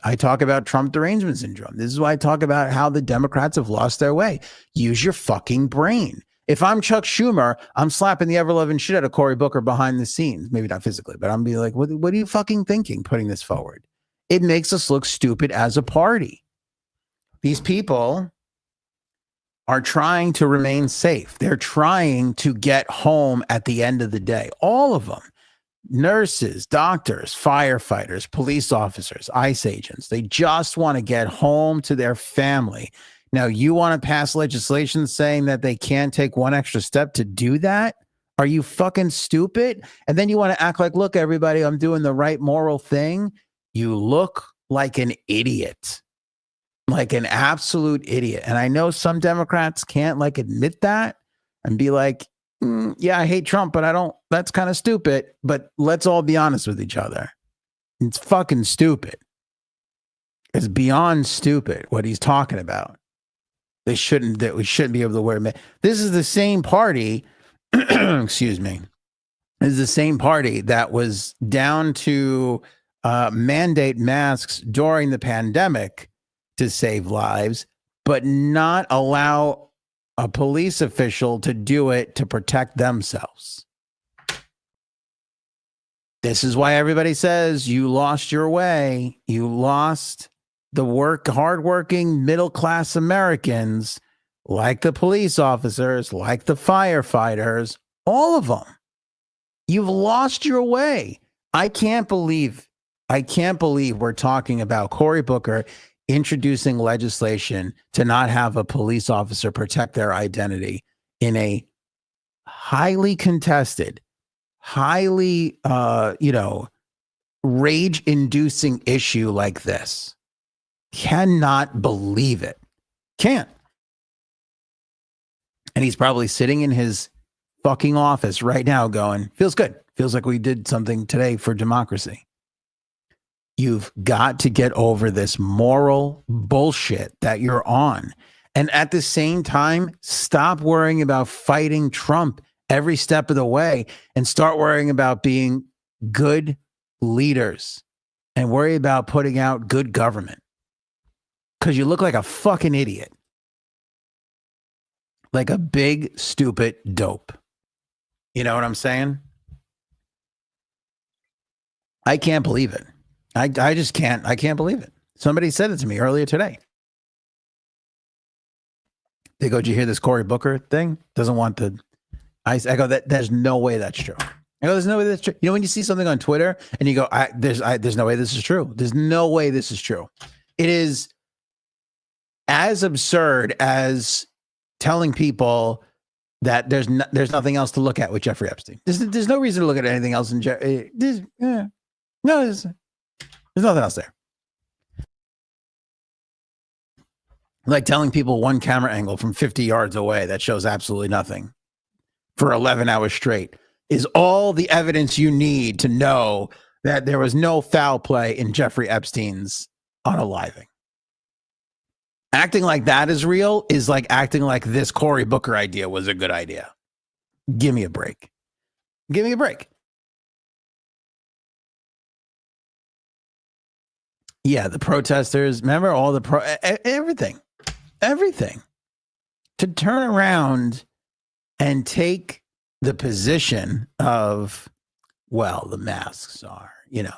I talk about Trump derangement syndrome. This is why I talk about how the Democrats have lost their way. Use your fucking brain. If I'm Chuck Schumer, I'm slapping the ever-loving shit out of Cory Booker behind the scenes. Maybe not physically, but I'm being like, what are you fucking thinking putting this forward? It makes us look stupid as a party. These people are trying to remain safe. They're trying to get home at the end of the day. All of them. Nurses, doctors, firefighters, police officers, ICE agents. They just want to get home to their family. Now, you want to pass legislation saying that they can't take one extra step to do that? Are you fucking stupid? And then you want to act like, look, everybody, I'm doing the right moral thing. You look like an idiot. Like an absolute idiot. And I know some Democrats can't like admit that and be like, yeah, I hate Trump, but I don't, that's kind of stupid. But let's all be honest with each other. It's fucking stupid. It's beyond stupid what he's talking about. We shouldn't be able to wear masks. This is the same party, excuse me. This is the same party that was down to mandate masks during the pandemic to save lives, but not allow a police official to do it to protect themselves. This is why everybody says you lost your way. You lost the hardworking middle-class Americans, like the police officers, like the firefighters, all of them. You've lost your way. I can't believe we're talking about Cory Booker introducing legislation to not have a police officer protect their identity in a highly contested, highly, rage-inducing issue like this. Cannot believe it. Can't. And he's probably sitting in his fucking office right now going, feels good. Feels like we did something today for democracy. You've got to get over this moral bullshit that you're on. And at the same time, stop worrying about fighting Trump every step of the way and start worrying about being good leaders and worry about putting out good government. Because you look like a fucking idiot. Like a big, stupid dope. You know what I'm saying? I can't believe it. I just can't. I can't believe it. Somebody said it to me earlier today. They go, did you hear this Cory Booker thing? Doesn't want the ICE. I go, there's no way that's true. I go, there's no way that's true. You know, when you see something on Twitter and you go, there's no way this is true. There's no way this is true. It is as absurd as telling people that there's nothing else to look at with Jeffrey Epstein. There's no reason to look at anything else in Jeffrey. There's nothing else there. Like telling people one camera angle from 50 yards away that shows absolutely nothing for 11 hours straight is all the evidence you need to know that there was no foul play in Jeffrey Epstein's unaliving. Acting like that is real is like acting like this Cory Booker idea was a good idea. Give me a break. Give me a break. Yeah, the protesters, remember all the everything to turn around and take the position of, well, the masks are, the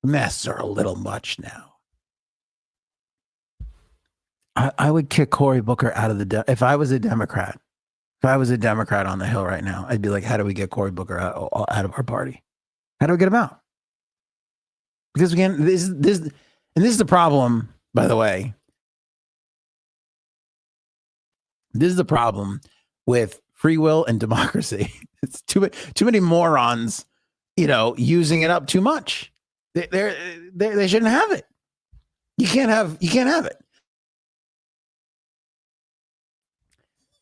masks are a little much now. I would kick Cory Booker out of if I was a Democrat. If I was a Democrat on the Hill right now, I'd be like, how do we get Cory Booker out of our party? How do we get him out? Because again, this is the problem, by the way. This is the problem with free will and democracy. It's too many morons, using it up too much. They shouldn't have it. You can't have it.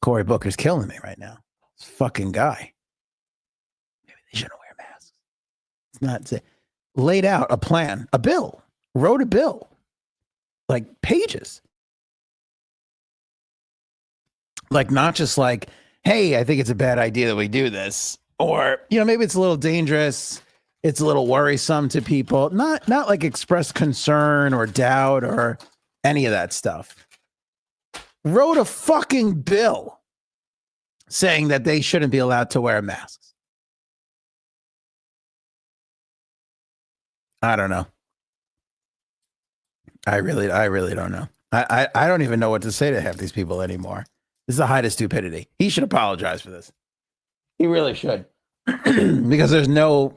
Cory Booker's killing me right now. This fucking guy. Maybe they shouldn't wear masks. It's not laid out a plan, a bill, wrote a bill, like pages. Like not just like, hey, I think it's a bad idea that we do this, or maybe it's a little dangerous, it's a little worrisome to people. Not like express concern or doubt or any of that stuff. Wrote a fucking bill saying that they shouldn't be allowed to wear masks. I don't know. I really don't know. I don't even know what to say to half these people anymore. This is the height of stupidity. He should apologize for this. He really should. Because there's no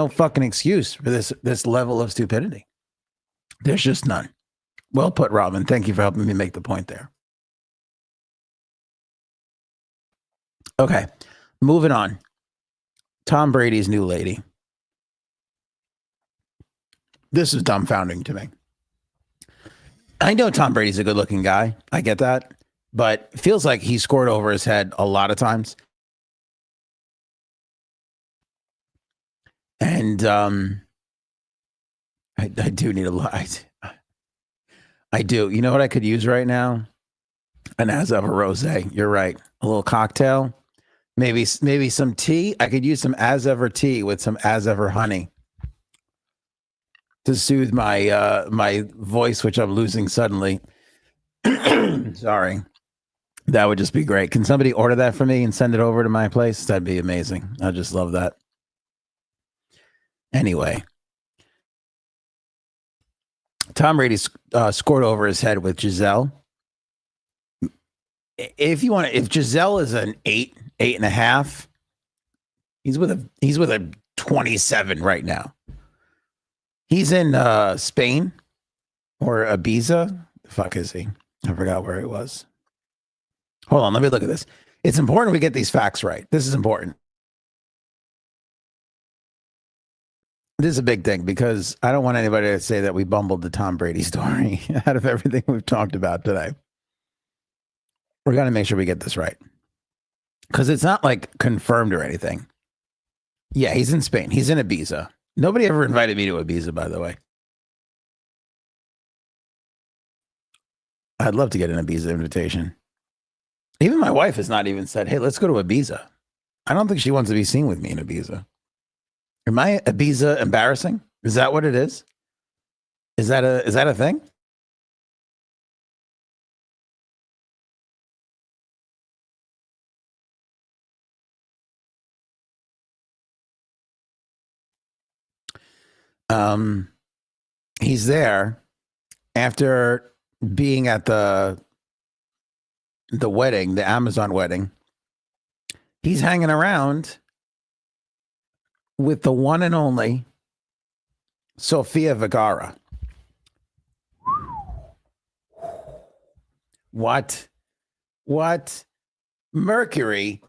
fucking excuse for this level of stupidity. There's just none. Well put, Robin. Thank you for helping me make the point there. Okay, moving on. Tom Brady's new lady. This is dumbfounding to me. I know Tom Brady's a good-looking guy. I get that. But it feels like he scored over his head a lot of times. And I do need a lot. I do. You know what I could use right now? An Azever rosé. You're right. A little cocktail. Maybe some tea. I could use some Azever tea with some Azever honey to soothe my my voice, which I'm losing suddenly. Sorry. That would just be great. Can somebody order that for me and send it over to my place? That'd be amazing. I just love that. Anyway, Tom Brady scored over his head with Giselle. If Giselle is an 8.5, he's with a 27 right now. He's in Spain or Ibiza. The fuck is he? I forgot where he was. Hold on, let me look at this. It's important we get these facts right. This is important. This is a big thing because I don't want anybody to say that we bumbled the Tom Brady story out of everything we've talked about today. We're going to make sure we get this right. Because it's not like confirmed or anything. Yeah, he's in Spain. He's in Ibiza. Nobody ever invited me to Ibiza, by the way. I'd love to get an Ibiza invitation. Even my wife has not even said, hey, let's go to Ibiza. I don't think she wants to be seen with me in Ibiza. Am I Ibiza embarrassing? Is that what it is? Is that a thing? He's there after being at the wedding, the Amazon wedding. He's hanging around with the one and only Sofia Vergara. What? Mercury?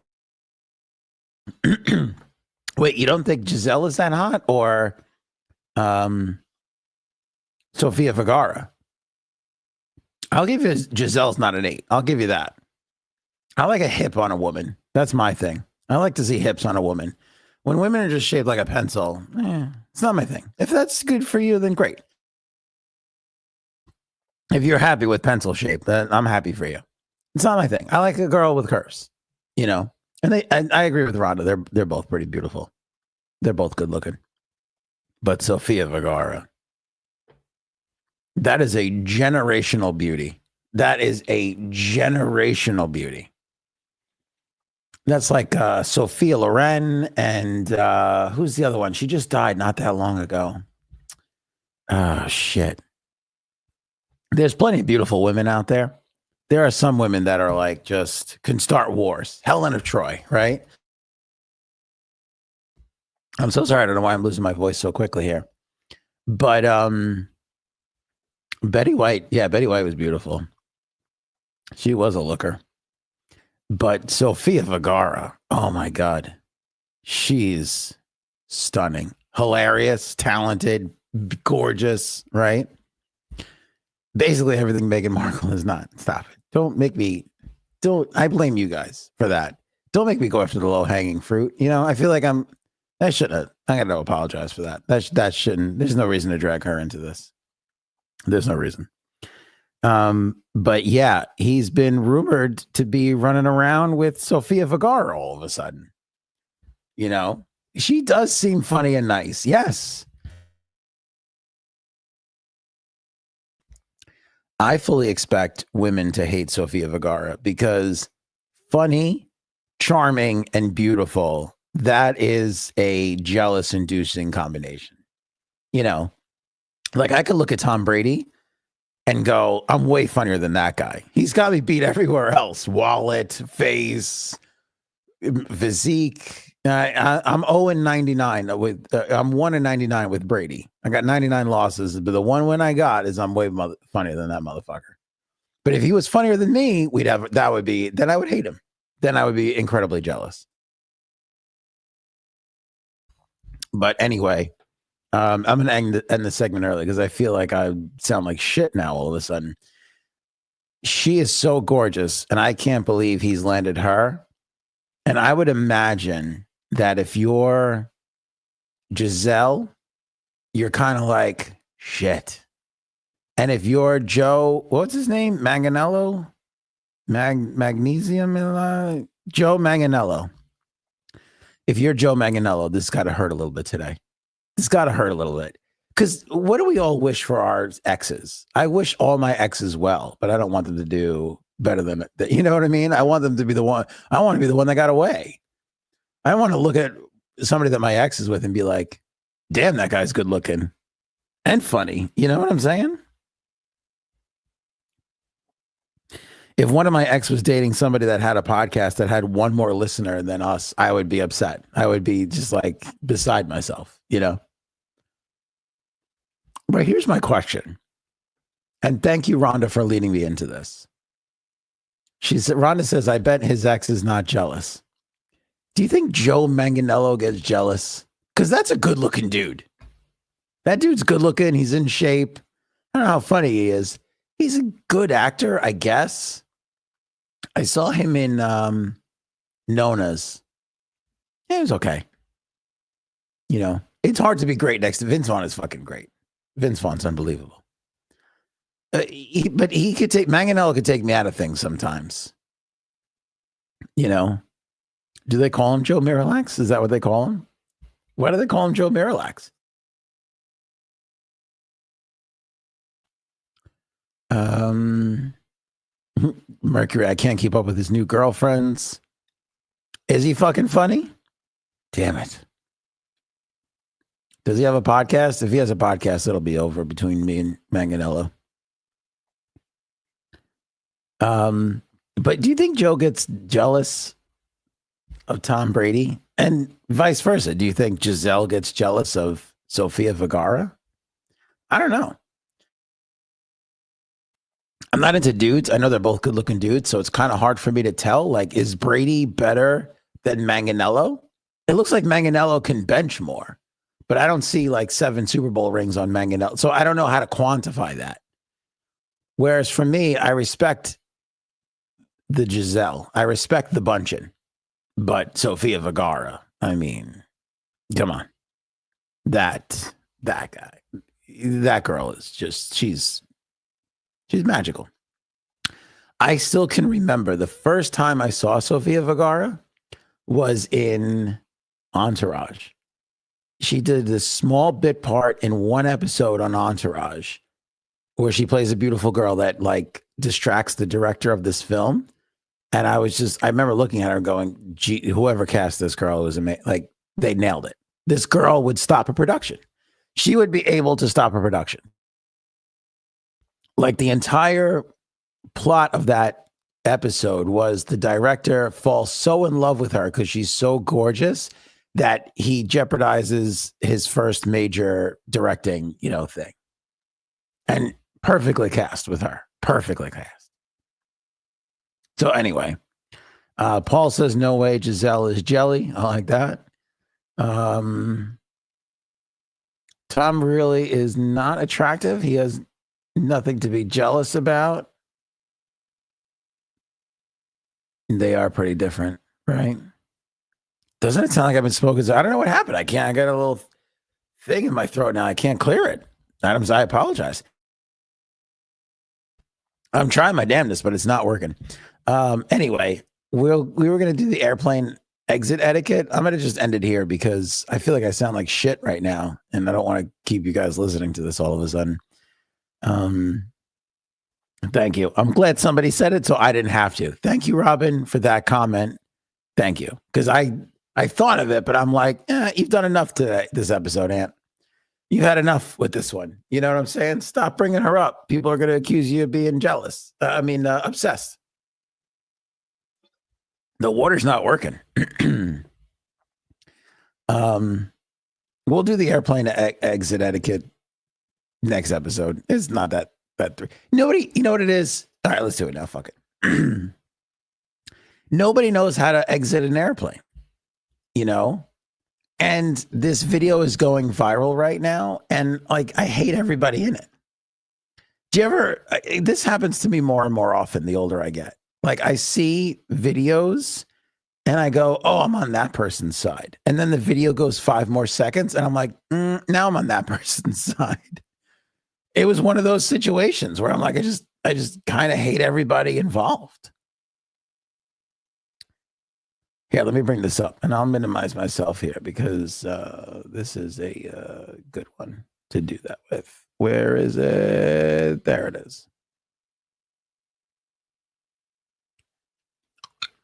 Wait, you don't think Giselle is that hot? Or Sofia Vergara? I'll give you Giselle's not an 8. I'll give you that. I like a hip on a woman. That's my thing. I like to see hips on a woman. When women are just shaped like a pencil, it's not my thing. If that's good for you, then great. If you're happy with pencil shape, then I'm happy for you. It's not my thing. I like a girl with curves, you know. And I agree with Rhonda. They're both pretty beautiful. They're both good looking. But Sofia Vergara, that is a generational beauty. That is a generational beauty. That's like Sophia Loren and who's the other one? She just died not that long ago. Oh, shit. There's plenty of beautiful women out there. There are some women that are like just can start wars. Helen of Troy, right? I'm so sorry. I don't know why I'm losing my voice so quickly here. But Betty White. Yeah, Betty White was beautiful. She was a looker. But Sofia Vergara, oh my God. She's stunning. Hilarious, talented, gorgeous, right? Basically everything Meghan Markle is not. Stop it. I blame you guys for that. Don't make me go after the low-hanging fruit. You know, I feel like I got to apologize for that. That shouldn't, there's no reason to drag her into this. There's no reason. But yeah, he's been rumored to be running around with Sofia Vergara all of a sudden. You know, she does seem funny and nice. Yes. I fully expect women to hate Sofia Vergara because funny, charming, and beautiful, that is a jealous-inducing combination. You know, like I could look at Tom Brady and go, I'm way funnier than that guy. He's got me beat everywhere else. Wallet, face, physique. I'm 0-99 with, I'm 1-99 with Brady. I got 99 losses, but the one win I got is I'm way funnier than that motherfucker. But if he was funnier than me, then I would hate him. Then I would be incredibly jealous. But anyway, I'm going to end the segment early because I feel like I sound like shit now all of a sudden. She is so gorgeous, and I can't believe he's landed her. And I would imagine that if you're Giselle, you're kind of like, shit. And if you're Joe, what's his name? Manganiello? Magnesium? Joe Manganiello. If you're Joe Manganiello, this has got to hurt a little bit today. It's got to hurt a little bit. Because what do we all wish for our exes? I wish all my exes well, but I don't want them to do better than, you know what I mean? I want them to be the one. I want to be the one that got away. I want to look at somebody that my ex is with and be like, damn, that guy's good looking and funny. You know what I'm saying? If one of my ex was dating somebody that had a podcast that had one more listener than us, I would be upset. I would be just like beside myself, you know? But here's my question. And thank you, Rhonda, for leading me into this. Rhonda says, I bet his ex is not jealous. Do you think Joe Manganiello gets jealous? Because that's a good looking dude. That dude's good looking. He's in shape. I don't know how funny he is. He's a good actor, I guess. I saw him in Nona's. Yeah, it was okay. You know, it's hard to be great next to Vince Vaughn. Is fucking great. Vince Vaughn's unbelievable. But he could take, Manganiello could take me out of things sometimes. You know, do they call him Joe Miralax? Is that what they call him? Why do they call him Joe Miralax? Mercury, I can't keep up with his new girlfriends. Is he fucking funny? Damn it. Does he have a podcast? If he has a podcast, it'll be over between me and Manganiello. But do you think Joe gets jealous of Tom Brady? And vice versa. Do you think Giselle gets jealous of Sofia Vergara? I don't know. I'm not into dudes. I know they're both good looking dudes, so it's kind of hard for me to tell. Like, is Brady better than Manganiello? It looks like Manganiello can bench more, but I don't see like 7 Super Bowl rings on Manganiello. So I don't know how to quantify that. Whereas for me, I respect the Giselle. I respect the Bunchin. But Sofia Vergara, I mean, come on. That guy, that girl is just, she's magical. I still can remember the first time I saw Sofia Vergara was in Entourage. She did this small bit part in one episode on Entourage where she plays a beautiful girl that like distracts the director of this film. And I remember looking at her going, gee, whoever cast this girl was amazing. Like, they nailed it. This girl would stop a production. She would be able to stop a production. Like, the entire plot of that episode was the director falls so in love with her because she's so gorgeous that he jeopardizes his first major directing, thing. And perfectly cast with her. Perfectly cast. So anyway, Paul says, no way Giselle is jelly. I like that. Tom really is not attractive. He has nothing to be jealous about. They are pretty different, right? Doesn't it sound like I've been smoking? I don't know what happened. I got a little thing in my throat now. I can't clear it. Adams, I apologize. I'm trying my damnedest, but it's not working. Anyway, we were going to do the airplane exit etiquette. I'm going to just end it here because I feel like I sound like shit right now, and I don't want to keep you guys listening to this all of a sudden. Thank you. I'm glad somebody said it, so I didn't have to. Thank you, Robin, for that comment. Thank you. Because I thought of it, but I'm like, you've done enough today, this episode, Ant. You've had enough with this one. You know what I'm saying? Stop bringing her up. People are going to accuse you of being jealous. Obsessed. The water's not working. We'll do the airplane exit etiquette next episode. It's not that three. Nobody, you know what it is? All right, let's do it now. Fuck it. Nobody knows how to exit an airplane, you know? And this video is going viral right now. And like, I hate everybody in it. Do you ever, this happens to me more and more often the older I get. Like I see videos and I go, oh, I'm on that person's side. And then the video goes 5 more seconds and I'm like, now I'm on that person's side. It was one of those situations where I'm like, I just kind of hate everybody involved. Here, let me bring this up and I'll minimize myself here because this is a good one to do that with. Where is it? There it is.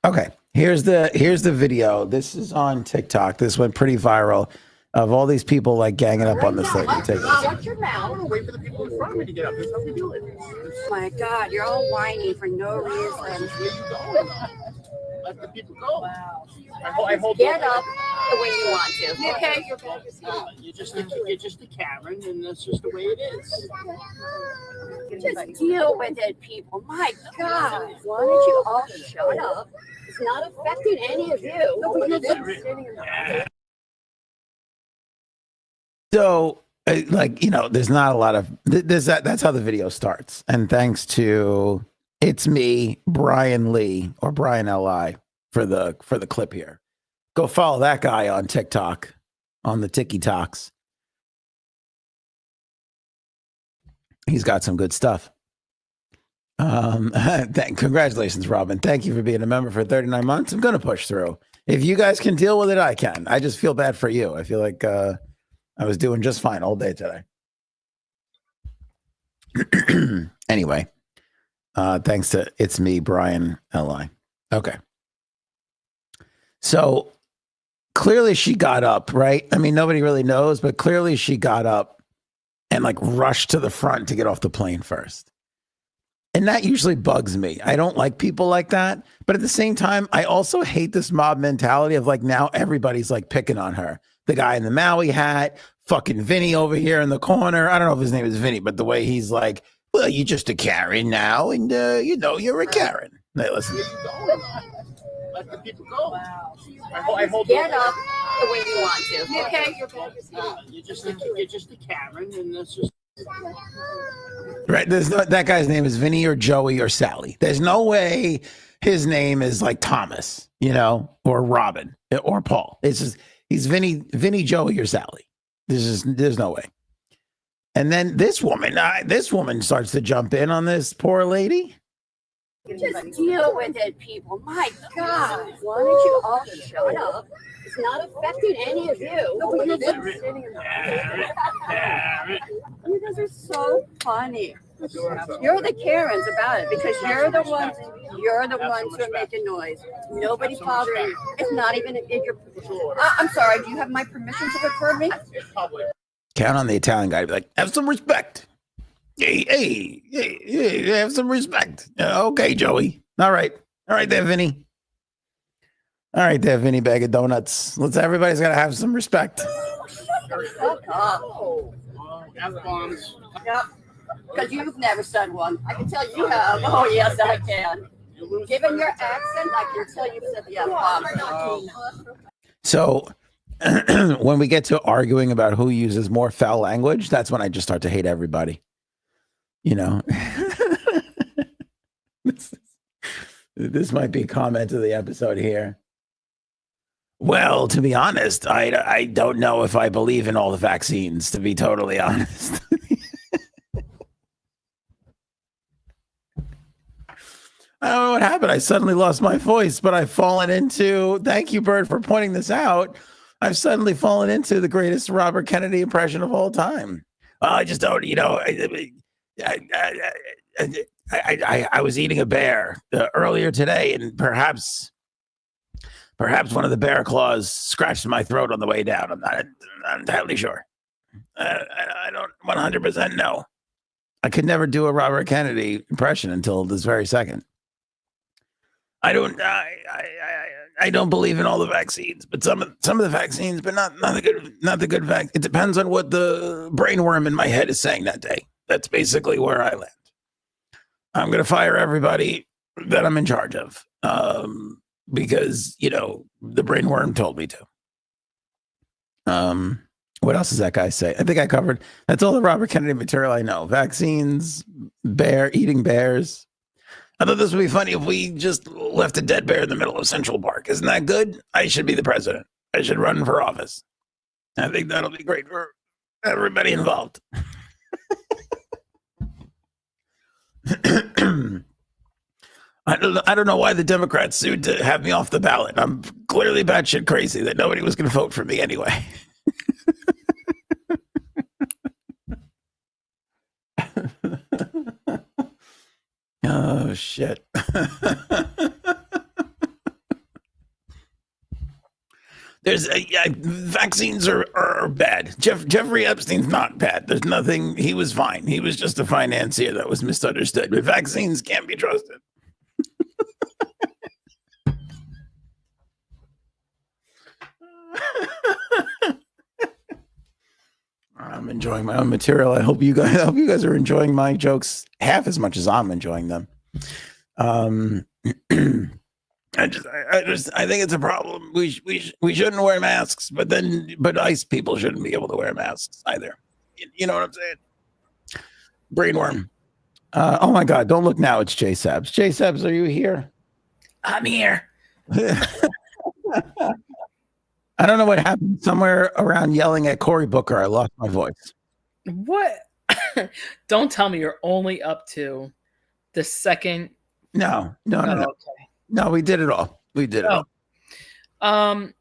Okay, here's the video. This is on TikTok. This went pretty viral of all these people like ganging up on this lady. Take this. Shut your mouth. I'm wait for the people in front of me to get up. That's how we do it. Oh my God, you're all whiny for no reason. Where you going? Let the people go. Wow. I hold get up the way you want to. Okay. You're just a Karen, and that's just the way it is. Just deal with it, people. My God, why don't you all shut up? It's not affecting any of you. So, like, you know, there's not a lot of that's how the video starts. And thanks to it's me, Brian Lee or Brian Li for the clip here. Go follow that guy on TikTok, on the TikToks. He's got some good stuff. Congratulations, Robin. Thank you for being a member for 39 months. I'm going to push through. If you guys can deal with it, I can. I just feel bad for you. I feel like I was doing just fine all day today. Anyway, thanks to it's me, Brian Li. Okay. So clearly she got up, right? I mean, nobody really knows, but clearly she got up and like rushed to the front to get off the plane first. And that usually bugs me. I don't like people like that. But at the same time, I also hate this mob mentality of like now everybody's like picking on her. The guy in the Maui hat, fucking Vinny over here in the corner. I don't know if his name is Vinny, but the way he's like, well, you're just a Karen now. And, you know, you're a Karen. Hey, listen. Let the people go. Wow. I hold get up the way you want to. Okay. You're just a Karen, and that's just right. There's no, that guy's name is Vinny or Joey or Sally. There's no way his name is like Thomas, you know, or Robin or Paul. It's just he's Vinny, Joey or Sally. There's no way. And then this woman starts to jump in on this poor lady. Just deal with it, people. My God, why don't you all shut up? It's not affecting any of you. You guys are so funny. You're the Karens about it because you're the ones who are making noise. Nobody's bothering you. It's not even in your. I'm sorry. Do you have my permission to record me? Count on the Italian guy to be like, have some respect. Hey, have some respect. Okay, Joey. All right there, Vinny. All right there, Vinny, bag of donuts. Everybody's got to have some respect. Fuck up. F-bombs. Yep. Because you've never said one. I can tell you have. Oh, yes, I can. Given your accent, I can tell you've said the F-bomb. So when we get to arguing about who uses more foul language, that's when I just start to hate everybody. You know, this might be a comment of the episode here. Well, to be honest, I don't know if I believe in all the vaccines, to be totally honest. I don't know what happened. I suddenly lost my voice, but I've fallen into, thank you, Bert, for pointing this out. I've suddenly fallen into the greatest Robert Kennedy impression of all time. I just don't, you know, I was eating a bear earlier today, and perhaps Perhaps one of the bear claws scratched my throat on the way down. I'm not entirely sure. I don't 100% know. I could never do a Robert Kennedy impression until this very second. I don't believe in all the vaccines, but some of the vaccines, but not the good vaccine. It depends on what the brainworm in my head is saying that day. That's basically where I land. I'm going to fire everybody that I'm in charge of because, the brainworm told me to. What else does that guy say? I think I covered. That's all the Robert Kennedy material I know. Vaccines, eating bears. I thought this would be funny if we just left a dead bear in the middle of Central Park. Isn't that good? I should be the president. I should run for office. I think that'll be great for everybody involved. I don't know why the Democrats sued to have me off the ballot. I'm clearly batshit crazy that nobody was going to vote for me anyway. Oh, shit. Vaccines are bad. Jeffrey Epstein's not bad. There's nothing. He was fine. He was just a financier that was misunderstood. But vaccines can't be trusted. I'm enjoying my own material. I hope you guys are enjoying my jokes half as much as I'm enjoying them. I think it's a problem. We shouldn't wear masks, but ICE people shouldn't be able to wear masks either. You know what I'm saying? Brainworm. Oh my God! Don't look now. It's Jay Sabs. Jay Sabs, are you here? I'm here. I don't know what happened. Somewhere around yelling at Cory Booker, I lost my voice. What? Don't tell me you're only up to the second. No. Okay. No, we did it all. We did it all. I'm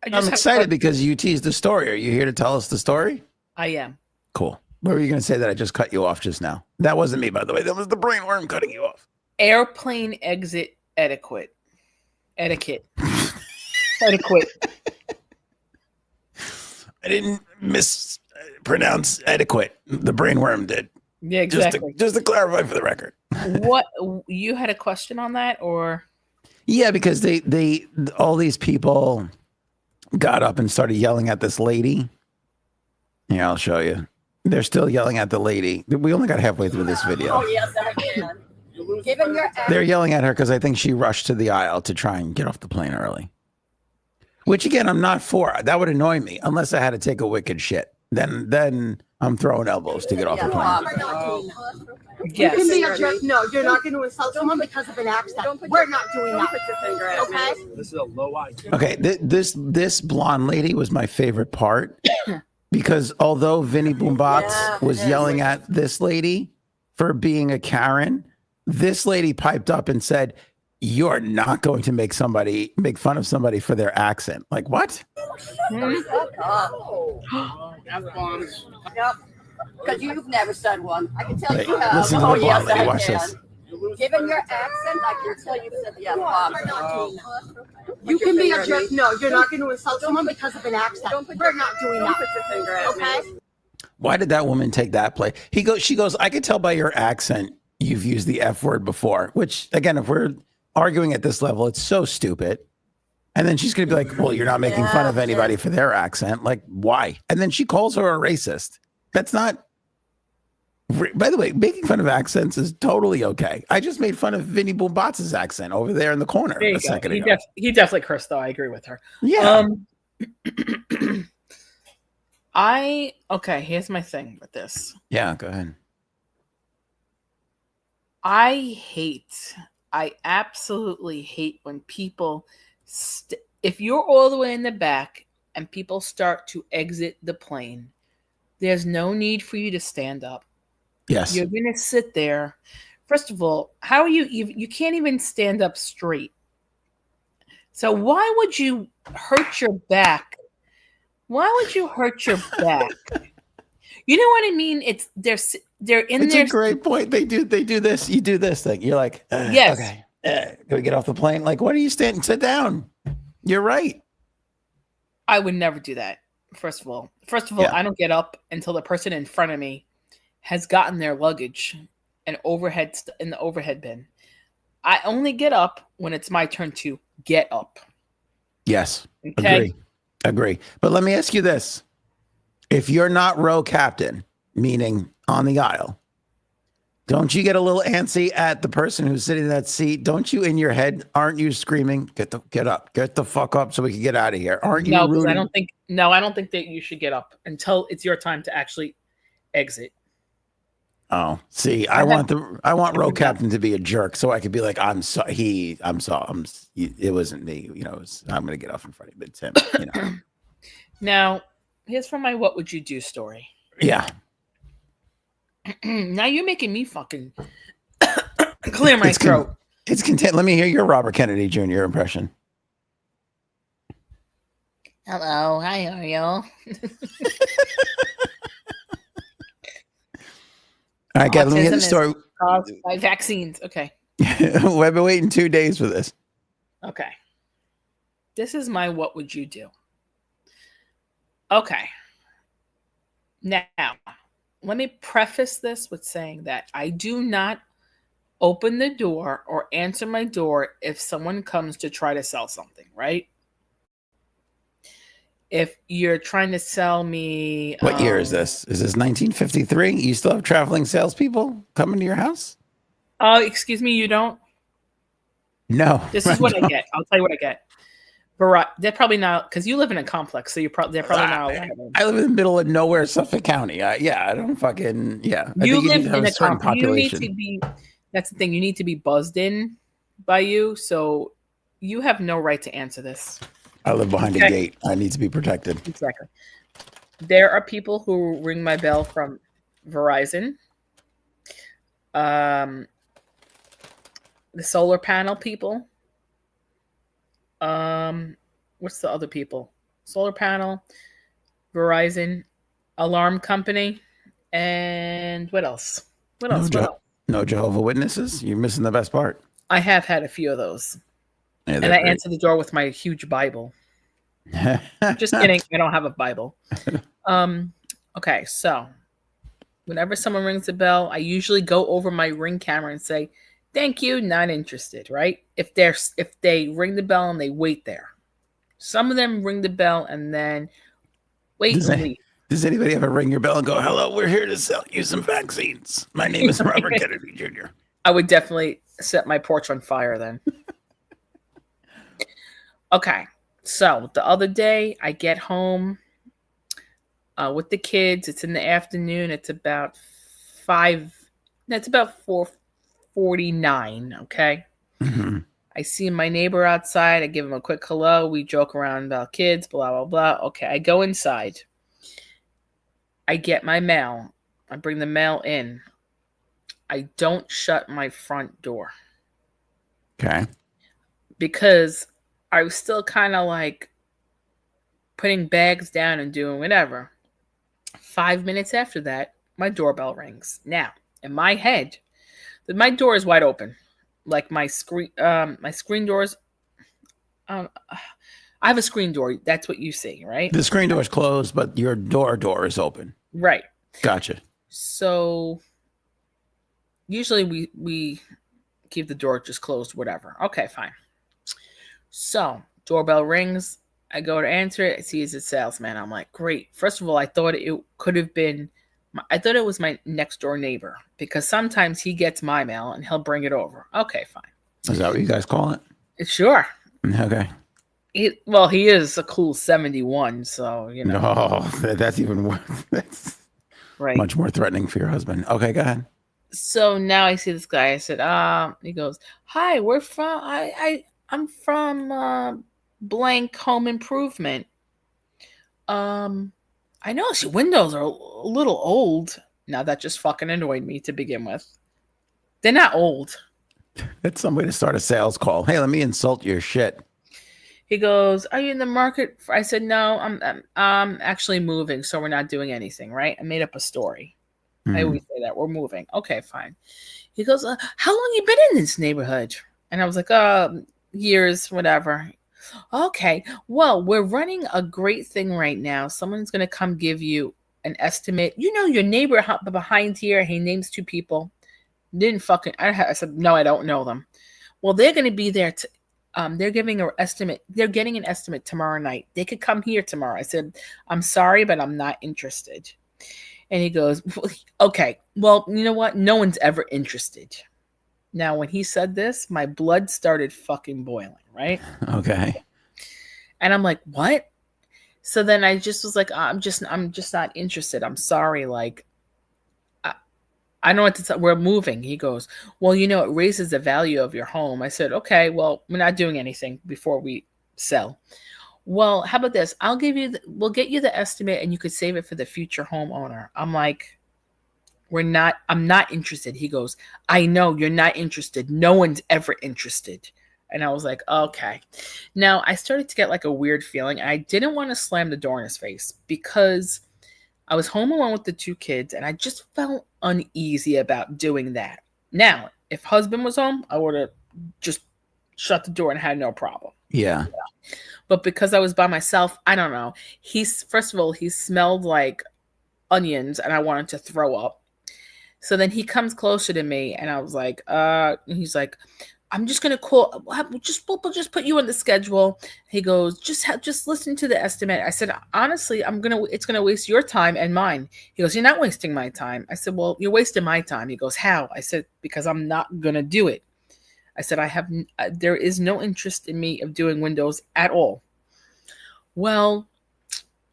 excited because you teased the story. Are you here to tell us the story? I am. Cool. What were you going to say that I just cut you off just now? That wasn't me, by the way. That was the brainworm cutting you off. Airplane exit etiquette. Etiquette. I didn't mispronounce etiquette. The brainworm did. Yeah, exactly. Just to clarify for the record. What, you had a question on that, or? Yeah, because they all these people got up and started yelling at this lady. Yeah, I'll show you. They're still yelling at the lady. We only got halfway through this video. Oh, yes, I can. Given your They're yelling at her because I think she rushed to the aisle to try and get off the plane early. Which again, I'm not for. That would annoy me unless I had to take a wicked shit. Then I'm throwing elbows to get off the plane. You can be a jerk. No, you're not going to insult someone because of an accent. We're not doing that. Okay? This is a low IQ. Okay, this blonde lady was my favorite part because although Vinny Boombots was yelling at this lady for being a Karen, this lady piped up and said, "You're not going to make fun of somebody for their accent." Like, what? F-bombs. Yep. Because you've never said one. I can tell you have. Listen to the blonde lady. Watch this. Given your accent, I can tell you said the F-bombs. You can be a jerk. No, you're not going to insult someone because of an accent. We're not doing that. Okay? Why did that woman take that play? She goes, "I could tell by your accent you've used the F word before," which again, if we're arguing at this level, it's so stupid. And then she's going to be like, "Well, you're not making fun of anybody for their accent." Like, why? And then she calls her a racist. That's not, by the way, making fun of accents is totally okay. I just made fun of Vinny Boombots' accent over there in the corner a second ago. He definitely cursed, though. I agree with her. Yeah. Okay, here's my thing with this. Yeah, go ahead. I absolutely hate when people, if you're all the way in the back and people start to exit the plane, there's no need for you to stand up. Yes. You're going to sit there. First of all, how are you can't even stand up straight. So why would you hurt your back? Why would you hurt your back? You know what I mean? They're in there. It's a great point. They do this. You do this thing. You're like, yes. Okay. Can we get off the plane? Like, what are you standing? Sit down. You're right. I would never do that. First of all, Yeah. I don't get up until the person in front of me has gotten their luggage and in the overhead bin. I only get up when it's my turn to get up. Yes. Okay. Agree. But let me ask you this. If you're not row captain, meaning on the aisle, don't you get a little antsy at the person who's sitting in that seat? Don't you in your head, aren't you screaming, get up, get the fuck up so we can get out of here? Aren't you No, because rooting? I don't think that you should get up until it's your time to actually exit. Oh, see, I want row captain to be a jerk so I could be like, I'm sorry, it wasn't me, I'm going to get off in front of you, but it's him, Now, here's from my what would you do story. Yeah. Now you're making me fucking clear my throat. It's content. Let me hear your Robert Kennedy Jr. impression. Hello, how are you? All right, let me hear the story. Caused by vaccines. Okay. We've been waiting 2 days for this. Okay. This is my what would you do? Okay. Now, let me preface this with saying that I do not open the door or answer my door if someone comes to try to sell something, right? If you're trying to sell me... What year is this? Is this 1953? You still have traveling salespeople coming to your house? Oh, excuse me, you don't? No. This is what I get. I'll tell you what I get. They're probably not, because you live in a complex, so they're probably not allowed. I live in the middle of nowhere, Suffolk County. I don't fucking, yeah. You live in a certain population. You need to be, that's the thing, you need to be buzzed in by you, so you have no right to answer this. I live behind a gate. I need to be protected. Exactly. There are people who ring my bell from Verizon. The solar panel people. What's the other people? Solar panel, Verizon, alarm company, and what else? What else? No Jehovah's Witnesses? You're missing the best part. I have had a few of those. Yeah, and I answer the door with my huge Bible. Just kidding. I don't have a Bible. Okay, so whenever someone rings the bell, I usually go over my Ring camera and say, "Thank you, not interested," right? If they ring the bell and they wait there. Some of them ring the bell and then wait and leave. Does anybody ever ring your bell and go, "Hello, we're here to sell you some vaccines. My name is Robert Kennedy Jr." I would definitely set my porch on fire then. Okay, so the other day I get home with the kids. It's in the afternoon. It's about 4:49. Okay. Mm-hmm. I see my neighbor outside. I give him a quick hello. We joke around about kids, blah, blah, blah. Okay, I go inside. I get my mail. I bring the mail in. I don't shut my front door. Okay. Because I was still kind of like putting bags down and doing whatever. 5 minutes after that, my doorbell rings. Now, in my head, my door is wide open. Like my screen doors. I have a screen door. That's what you see, right? The screen door is closed, but your door is open. Right. Gotcha. So usually we keep the door just closed, whatever. Okay, fine. So doorbell rings. I go to answer it. I see it's a salesman. I'm like, great. First of all, I thought it could have been. I thought it was my next door neighbor because sometimes he gets my mail and he'll bring it over. Okay, fine. Is that what you guys call it? Sure. Okay. He is a cool 71, so you know. Oh, that's even worse. That's right. Much more threatening for your husband. Okay, go ahead. So now I see this guy. I said, he goes, "Hi, we're from I'm from blank home improvement. I noticed your windows are a little old." Now that just fucking annoyed me to begin with. They're not old. That's some way to start a sales call. Hey, let me insult your shit. He goes, "Are you in the market?" I said, "No, I'm actually moving, so we're not doing anything, right?" I made up a story. I always say that. We're moving. Okay, fine. He goes, "How long you been in this neighborhood?" And I was like, "Years, whatever." Okay. Well, we're running a great thing right now. Someone's going to come give you an estimate. You know, your neighbor behind here, he names 2 people. Didn't fucking, I said, no, I don't know them. Well, they're going to be there. They're giving an estimate. They're getting an estimate tomorrow night. They could come here tomorrow. I said, I'm sorry, but I'm not interested. And he goes, okay, well, you know what? No one's ever interested. Now, when he said this, my blood started fucking boiling, right? Okay. And I'm like, what? So then I just was like, I'm just not interested. I'm sorry. Like, I don't know what to tell. We're moving. He goes, well, you know, it raises the value of your home. I said, okay, well, we're not doing anything before we sell. Well, how about this? We'll get you the estimate and you could save it for the future homeowner. I'm like, I'm not interested. He goes, I know you're not interested. No one's ever interested. And I was like, okay. Now I started to get like a weird feeling. I didn't want to slam the door in his face because I was home alone with the 2 kids and I just felt uneasy about doing that. Now, if husband was home, I would have just shut the door and had no problem. Yeah. But because I was by myself, I don't know. First of all, he smelled like onions and I wanted to throw up. So then he comes closer to me and I was like, he's like, I'm just going to call, we'll just put you on the schedule. He goes, just listen to the estimate. I said, honestly, it's going to waste your time and mine. He goes, you're not wasting my time. I said, well, you're wasting my time. He goes, how? I said, because I'm not going to do it. I said, there is no interest in me of doing windows at all. Well,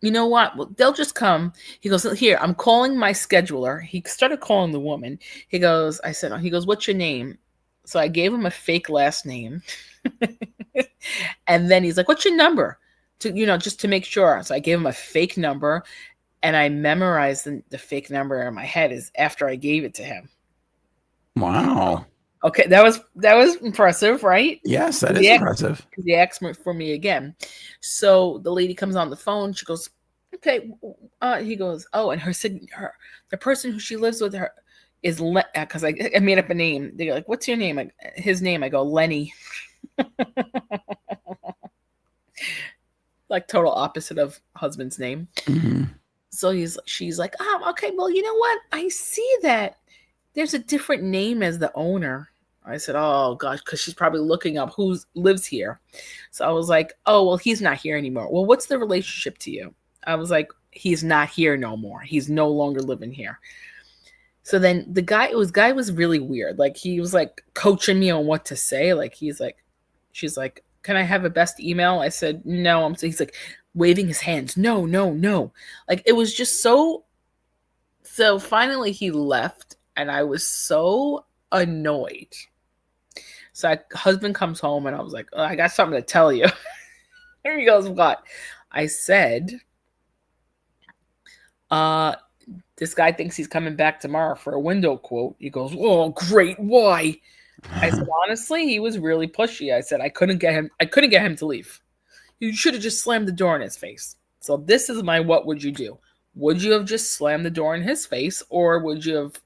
you know what? Well, they'll just come. He goes, here, I'm calling my scheduler. He started calling the woman. He goes, what's your name? So I gave him a fake last name. And then he's like, what's your number? Just to make sure. So I gave him a fake number and I memorized the fake number in my head is after I gave it to him. Wow. Okay, that was impressive, right? Yes, that is impressive. He asked for me again. So the lady comes on the phone. She goes, okay. He goes, oh, and the person who she lives with her is because I made up a name. They're like, what's your name? His name. I go, Lenny. Like total opposite of husband's name. Mm-hmm. So she's like, oh, okay. Well, you know what? I see that there's a different name as the owner. I said, oh gosh, because she's probably looking up who lives here. So I was like, oh, well, he's not here anymore. Well, what's the relationship to you? I was like, he's not here no more. He's no longer living here. So then the guy was really weird. Like he was like coaching me on what to say. Like she's like, can I have a best email? I said, no. He's like waving his hands. No. Like it was just so finally he left and I was so annoyed. So husband comes home and I was like, oh, I got something to tell you. Here he goes, what? I said, this guy thinks he's coming back tomorrow for a window quote. He goes, oh, great. Why? I said, honestly, he was really pushy. I said, I couldn't get him to leave. You should have just slammed the door in his face. So this is my, what would you do? Would you have just slammed the door in his face or would you have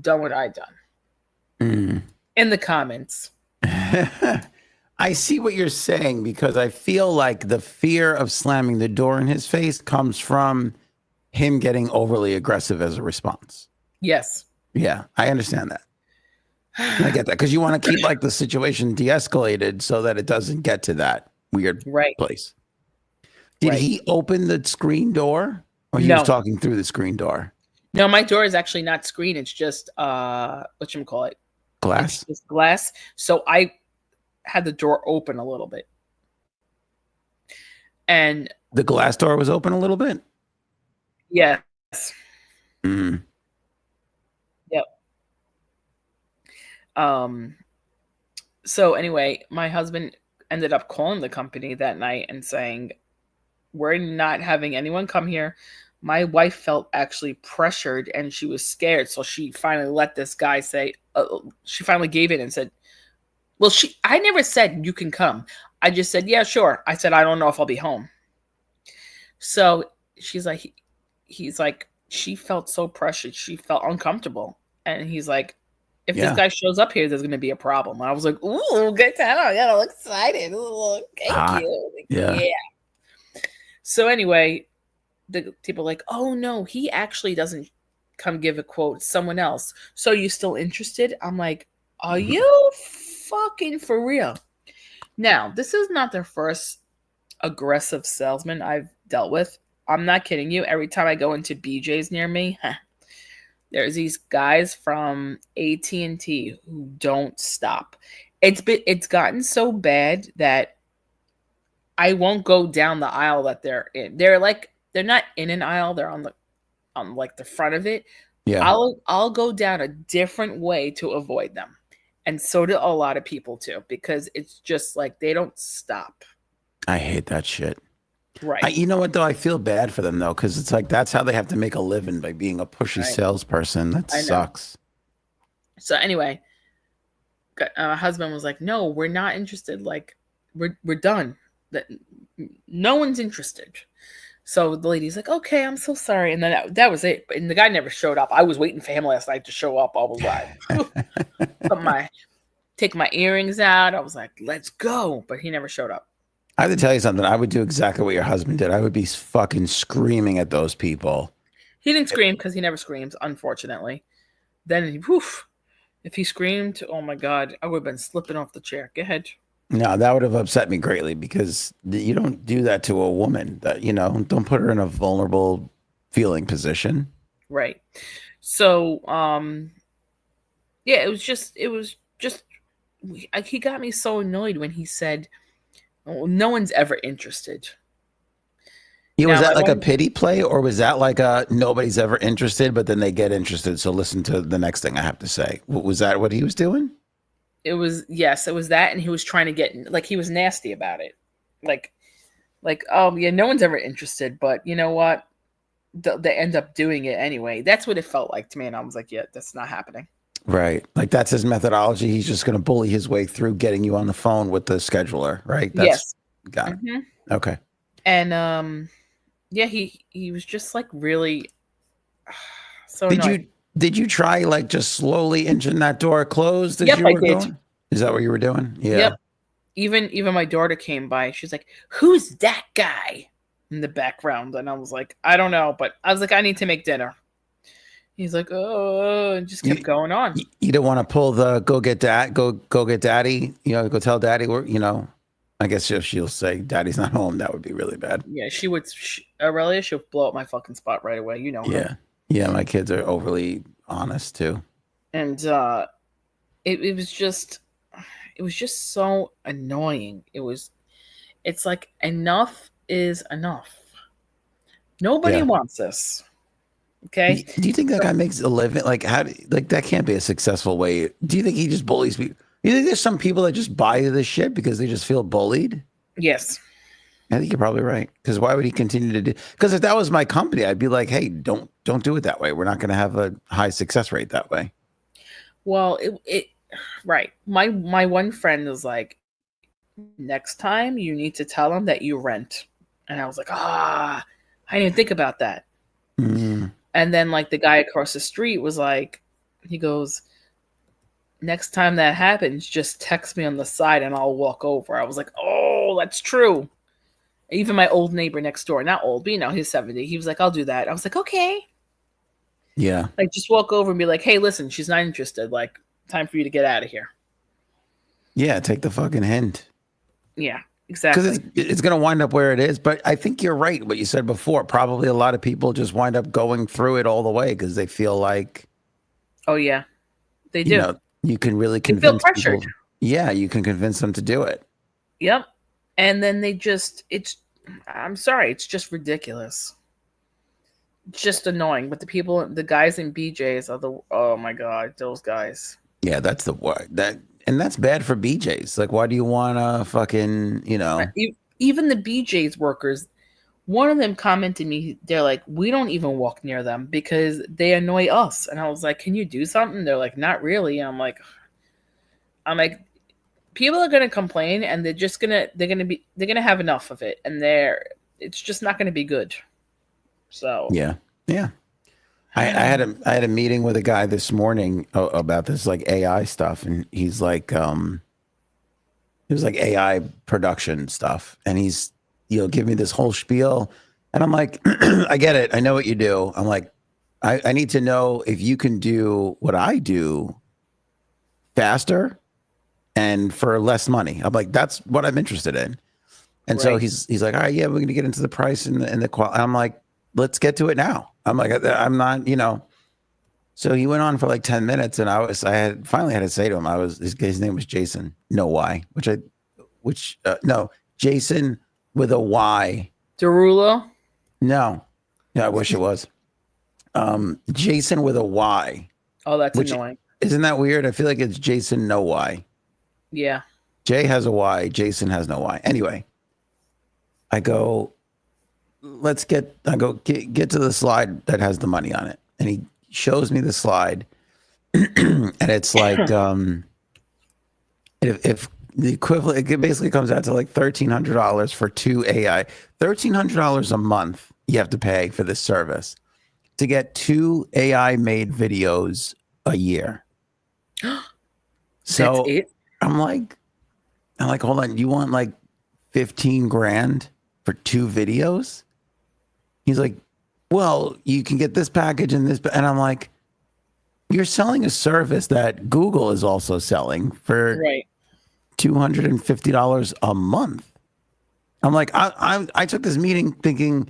done what I done? In the comments. I see what you're saying because I feel like the fear of slamming the door in his face comes from him getting overly aggressive as a response. Yes. Yeah, I understand that. I get that because you want to keep like the situation de-escalated so that it doesn't get to that weird place. Did he open the screen door or he was talking through the screen door? No, my door is actually not screen. It's just, whatchamacallit? Glass? It's just glass. So I had the door open a little bit. And the glass door was open a little bit? Yes. Mm-hmm. Yep. So anyway, my husband ended up calling the company that night and saying, we're not having anyone come here. My wife felt actually pressured and she was scared. So she finally let this guy say, she finally gave in and said, well, I never said you can come. I just said, yeah, sure. I said, I don't know if I'll be home. So he's like, she felt so pressured. She felt uncomfortable. And he's like, If Yeah. this guy shows up here, there's going to be a problem. I was like, ooh, good time. I got all excited. Ooh, thank Hot. you. Like, Yeah. So anyway, the people are like, oh no, he actually doesn't come give a quote. Someone else. So you still interested? I'm like, are you fucking for real? Now, this is not the first aggressive salesman I've dealt with. I'm not kidding you. Every time I go into BJ's near me, there's these guys from AT&T who don't stop. It's gotten so bad that I won't go down the aisle that they're in. They're not in an aisle, they're on like the front of it. Yeah. I'll go down a different way to avoid them. And so do a lot of people too, because it's just like they don't stop. I hate that shit. Right. You know what, though? I feel bad for them, though, because it's like that's how they have to make a living, by being a pushy Right. salesperson. That I know. sucks. So anyway, my husband was like, no, we're not interested. Like, we're done. That no one's interested. So the lady's like, okay, I'm so sorry. And then that was it. And the guy never showed up. I was waiting for him last night to show up. I was like, take my earrings out. I was like, let's go. But he never showed up. I have to tell you something. I would do exactly what your husband did. I would be fucking screaming at those people. He didn't scream because he never screams, unfortunately. Then, if he screamed, oh my God, I would have been slipping off the chair. Go ahead. No, that would have upset me greatly, because you don't do that to a woman. That, don't put her in a vulnerable feeling position. Right. So, yeah, it was just, he got me so annoyed when he said, oh, no one's ever interested. Yeah, was Now, that like a pity play, or was that like a nobody's ever interested, but then they get interested? So listen to the next thing I have to say. Was that what he was doing? It was that, and he was trying to get, like, he was nasty about it, like, oh yeah, no one's ever interested, but you know what? They end up doing it anyway. That's what it felt like to me, and I was like, yeah, that's not happening. Right, like that's his methodology. He's just going to bully his way through getting you on the phone with the scheduler, right? Yes, got it. Mm-hmm. Okay, and yeah, he was just like really. So Did you try like just slowly inching that door closed as Yep, you were I did. going? Is that what you were doing? Yeah. Yep. Even my daughter came by. She's like, "Who's that guy in the background?" And I was like, "I don't know," but I was like, "I need to make dinner." He's like, "Oh," and just kept going on. You don't want to pull the go get daddy, go tell daddy, or I guess if she'll say daddy's not home, that would be really bad. Yeah, she would. Aurelia, she'll blow up my fucking spot right away. You know. Her. Yeah. My kids are overly honest too. And it was just so annoying. It's like, enough is enough. Nobody wants this. Okay. Do you think that guy makes a living? Like, that can't be a successful way. Do you think he just bullies people? You think there's some people that just buy this shit because they just feel bullied? Yes. I think you're probably right. Because why would he continue to do? Because if that was my company, I'd be like, hey, don't do it that way. We're not going to have a high success rate that way. Well, right. My one friend was like, next time you need to tell them that you rent. And I was like, I didn't think about that. Mm. And then like the guy across the street was like, he goes, next time that happens, just text me on the side and I'll walk over. I was like, oh, that's true. Even my old neighbor next door, not old, but he's 70. He was like, I'll do that. I was like, okay. Yeah. Like, just walk over and be like, hey, listen, she's not interested. Like, time for you to get out of here. Yeah, take the fucking hint. Yeah, exactly. Because it's going to wind up where it is. But I think you're right, what you said before. Probably a lot of people just wind up going through it all the way because they feel like... Oh, yeah. They do. You can really convince feel pressured. people. Yeah, you can convince them to do it. Yep. And then I'm sorry, it's just ridiculous. It's just annoying. But the guys in BJ's are oh my God, those guys. Yeah, that's the word. And that's bad for BJ's. Like, why do you want to fucking, Even the BJ's workers, one of them commented me, they're like, we don't even walk near them because they annoy us. And I was like, can you do something? They're like, not really. And I'm like, people are gonna complain and they're gonna have enough of it, and it's just not gonna be good. So yeah. I had a meeting with a guy this morning about this like AI stuff, and he's like, it was like AI production stuff, and he's give me this whole spiel, and I'm like, I get it, I know what you do. I'm like, I need to know if you can do what I do faster and for less money. I'm like, that's what I'm interested in. And so he's like, all right, yeah, we're going to get into the price and the quality. I'm like, let's get to it now. I'm like, I'm not, So he went on for like 10 minutes, and I finally had to say to him, his name was Jason, no Y, no, Jason with a Y. Derulo? No, yeah, I wish it was. Jason with a Y. Oh, that's annoying. Isn't that weird? I feel like it's Jason no Y. Yeah. Jay has a Y. Jason has no Y. Anyway, I go, get to the slide that has the money on it. And he shows me the slide. And it's like, if the equivalent, it basically comes out to like $1,300 for 2 AI, $1,300 a month you have to pay for this service to get 2 AI made videos a year. So that's it? I'm like, hold on, you want like 15 grand for 2 videos? He's like, well, you can get this package and this, and I'm like, you're selling a service that Google is also selling for $250 a month. I'm like, I took this meeting thinking,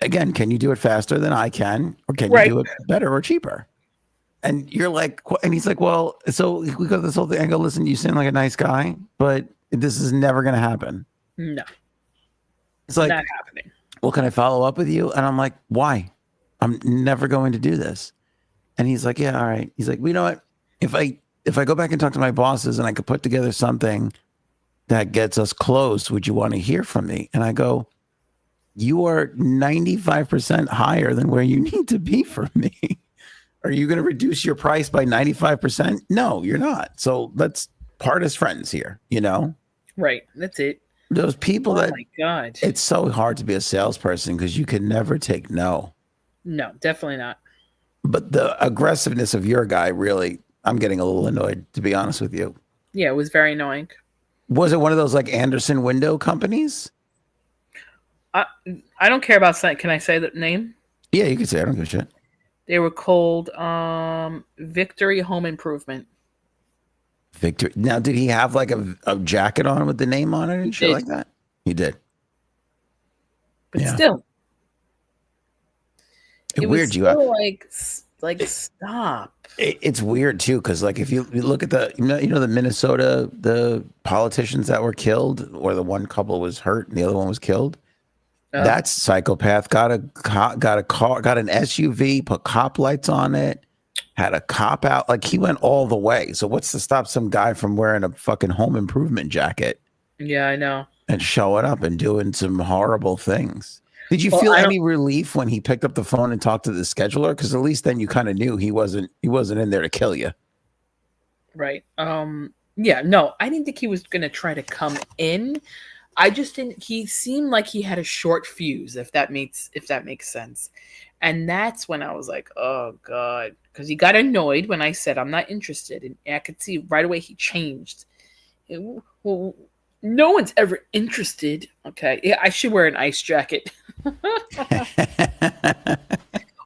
again, can you do it faster than I can, or can you do it better or cheaper? And you're like, and he's like, well, so we got this whole thing. I go, listen, you seem like a nice guy, but this is never going to happen. No. It's like, not happening. Well, can I follow up with you? And I'm like, why? I'm never going to do this. And he's like, yeah, all right. He's like, well, you know what? If I go back and talk to my bosses and I could put together something that gets us close, would you want to hear from me? And I go, you are 95% higher than where you need to be for me. Are you going to reduce your price by 95%? No, you're not. So let's part as friends here, Right. That's it. Those people oh my God. It's so hard to be a salesperson because you can never take no. No, definitely not. But the aggressiveness of your guy, really, I'm getting a little annoyed, to be honest with you. Yeah, it was very annoying. Was it one of those like Anderson window companies? I don't care about saying. Can I say the name? Yeah, you can say. I don't give a shit. They were called Victory Home Improvement. Victory. Now, did he have like a jacket on with the name on it and shit like that? He did. But still. It's weird. You like stop. It's weird too, because like if you look at the the Minnesota, the politicians that were killed, or the one couple was hurt and the other one was killed. That psychopath got a car, got an SUV, put cop lights on it, had a cop out. Like he went all the way. So what's to stop some guy from wearing a fucking home improvement jacket? Yeah, I know. And showing up and doing some horrible things. Did you feel any relief when he picked up the phone and talked to the scheduler? Because at least then you kind of knew he wasn't in there to kill you. Right. Yeah, no, I didn't think he was going to try to come in. I just didn't. He seemed like he had a short fuse, if that makes sense. And that's when I was like, oh God, because he got annoyed when I said I'm not interested, and I could see right away he changed. Well, no one's ever interested. Okay, yeah, I should wear an ice jacket,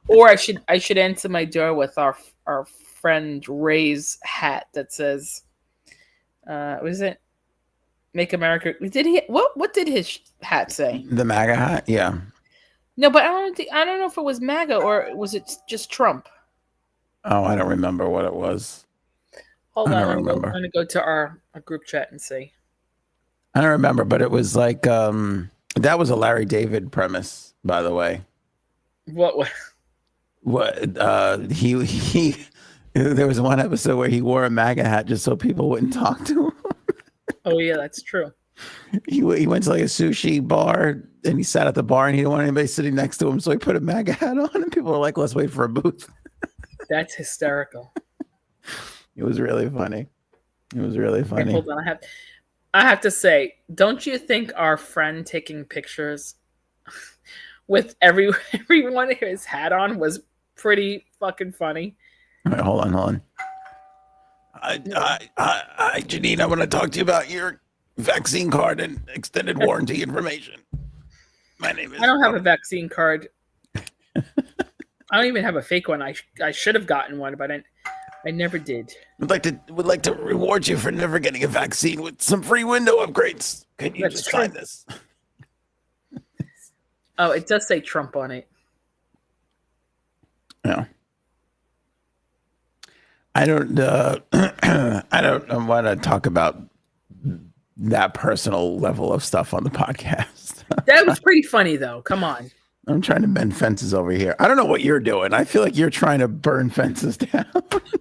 or I should answer my door with our friend Ray's hat that says, "What is it? Make America." Did he? What did his hat say? The MAGA hat, yeah. No, but I don't know if it was MAGA or was it just Trump. Oh, I don't remember what it was. Hold on, I'm going to go to our group chat and see. I don't remember, but it was like that was a Larry David premise, by the way. What? He there was one episode where he wore a MAGA hat just so people wouldn't talk to him. Oh yeah, that's true. He went to like a sushi bar and he sat at the bar and he didn't want anybody sitting next to him, so he put a MAGA hat on and people were like, "Let's wait for a booth." That's hysterical. It was really funny. Okay, hold on, I have to say, don't you think our friend taking pictures with everyone his hat on was pretty fucking funny. All right, hold on. Janine, I want to talk to you about your vaccine card and extended warranty information. My name is. I don't have a vaccine card. I don't even have a fake one. I should have gotten one, but I never did. Would like to reward you for never getting a vaccine with some free window upgrades. Can you just sign this? Oh, it does say Trump on it. No. I don't want to talk about that personal level of stuff on the podcast. That was pretty funny, though. Come on. I'm trying to bend fences over here. I don't know what you're doing. I feel like you're trying to burn fences down.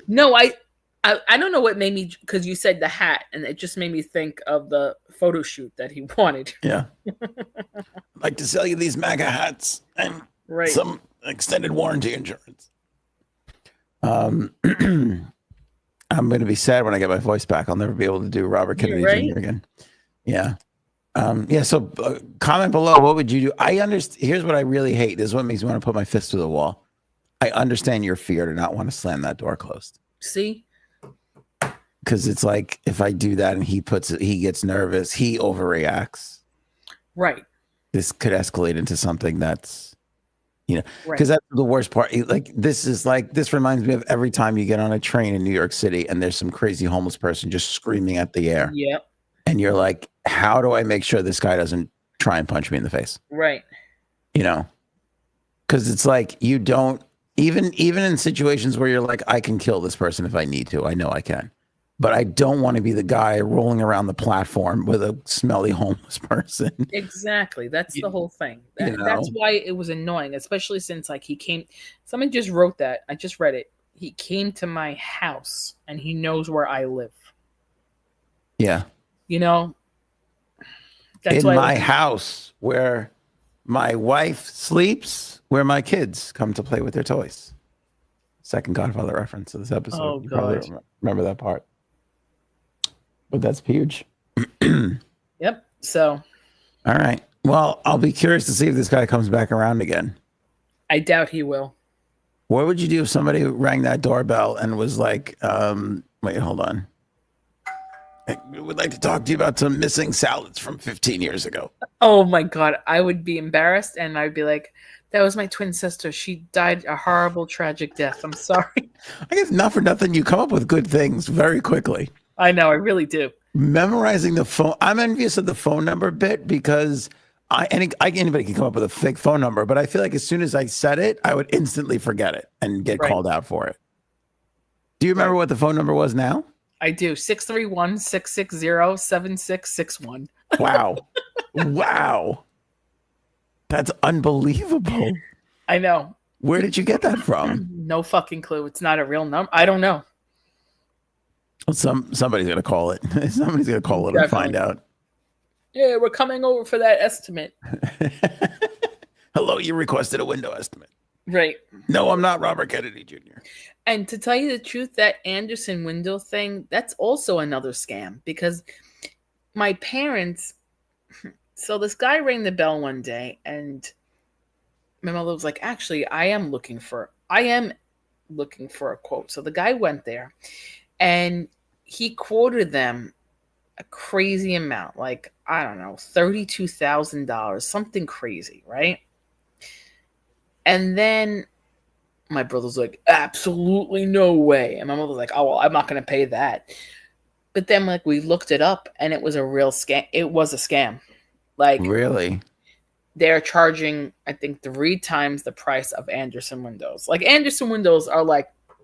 No, I don't know what made me, because you said the hat, and it just made me think of the photo shoot that he wanted. Yeah. I'd like to sell you these MAGA hats and some extended warranty insurance. I'm going to be sad when I get my voice back. I'll never be able to do Robert Kennedy Jr. again. Yeah. So comment below. What would you do? I understand. Here's what I really hate. This is what makes me want to put my fist to the wall. I understand your fear to not want to slam that door closed. See? Because it's like, if I do that and he gets nervous, he overreacts. Right. This could escalate into something that's, because that's the worst part. This reminds me of every time you get on a train in New York City and there's some crazy homeless person just screaming at the air. Yep. And you're like, how do I make sure this guy doesn't try and punch me in the face? Right. Because it's like, you don't, even in situations where you're like, I can kill this person if I need to. I know I can. But I don't want to be the guy rolling around the platform with a smelly homeless person. Exactly. That's the whole thing. That's why it was annoying, especially since he came. Someone just wrote that. I just read it. He came to my house and he knows where I live. Yeah. That's in my house where my wife sleeps, where my kids come to play with their toys. Second Godfather reference to this episode. Oh, you probably remember that part. But that's huge. Yep. So. All right. Well, I'll be curious to see if this guy comes back around again. I doubt he will. What would you do if somebody rang that doorbell and was like, wait, hold on. I would like to talk to you about some missing salads from 15 years ago. Oh my God. I would be embarrassed and I'd be like, that was my twin sister. She died a horrible, tragic death. I'm sorry. I guess not for nothing. You come up with good things very quickly. I know. I really do. Memorizing the phone. I'm envious of the phone number bit because anybody can come up with a fake phone number, but I feel like as soon as I said it, I would instantly forget it and get called out for it. Do you remember what the phone number was now? I do. 631-660-7661. Wow. Wow. That's unbelievable. I know. Where did you get that from? No fucking clue. It's not a real number. I don't know. Well, somebody's going to call it. Somebody's going to call it and find out. Yeah, we're coming over for that estimate. Hello, you requested a window estimate. Right. No, I'm not Robert Kennedy Jr. And to tell you the truth, that Anderson window thing, that's also another scam because my parents, so this guy rang the bell one day and my mother was like, actually, I am looking for a quote. So the guy went there and he quoted them a crazy amount, like, I don't know, $32,000, something crazy, right? And then my brother's like, absolutely no way. And my mother's like, oh, well, I'm not going to pay that. But then we looked it up and it was a real scam. It was a scam. Really? They're charging, I think, 3 times the price of Anderson windows. Anderson windows are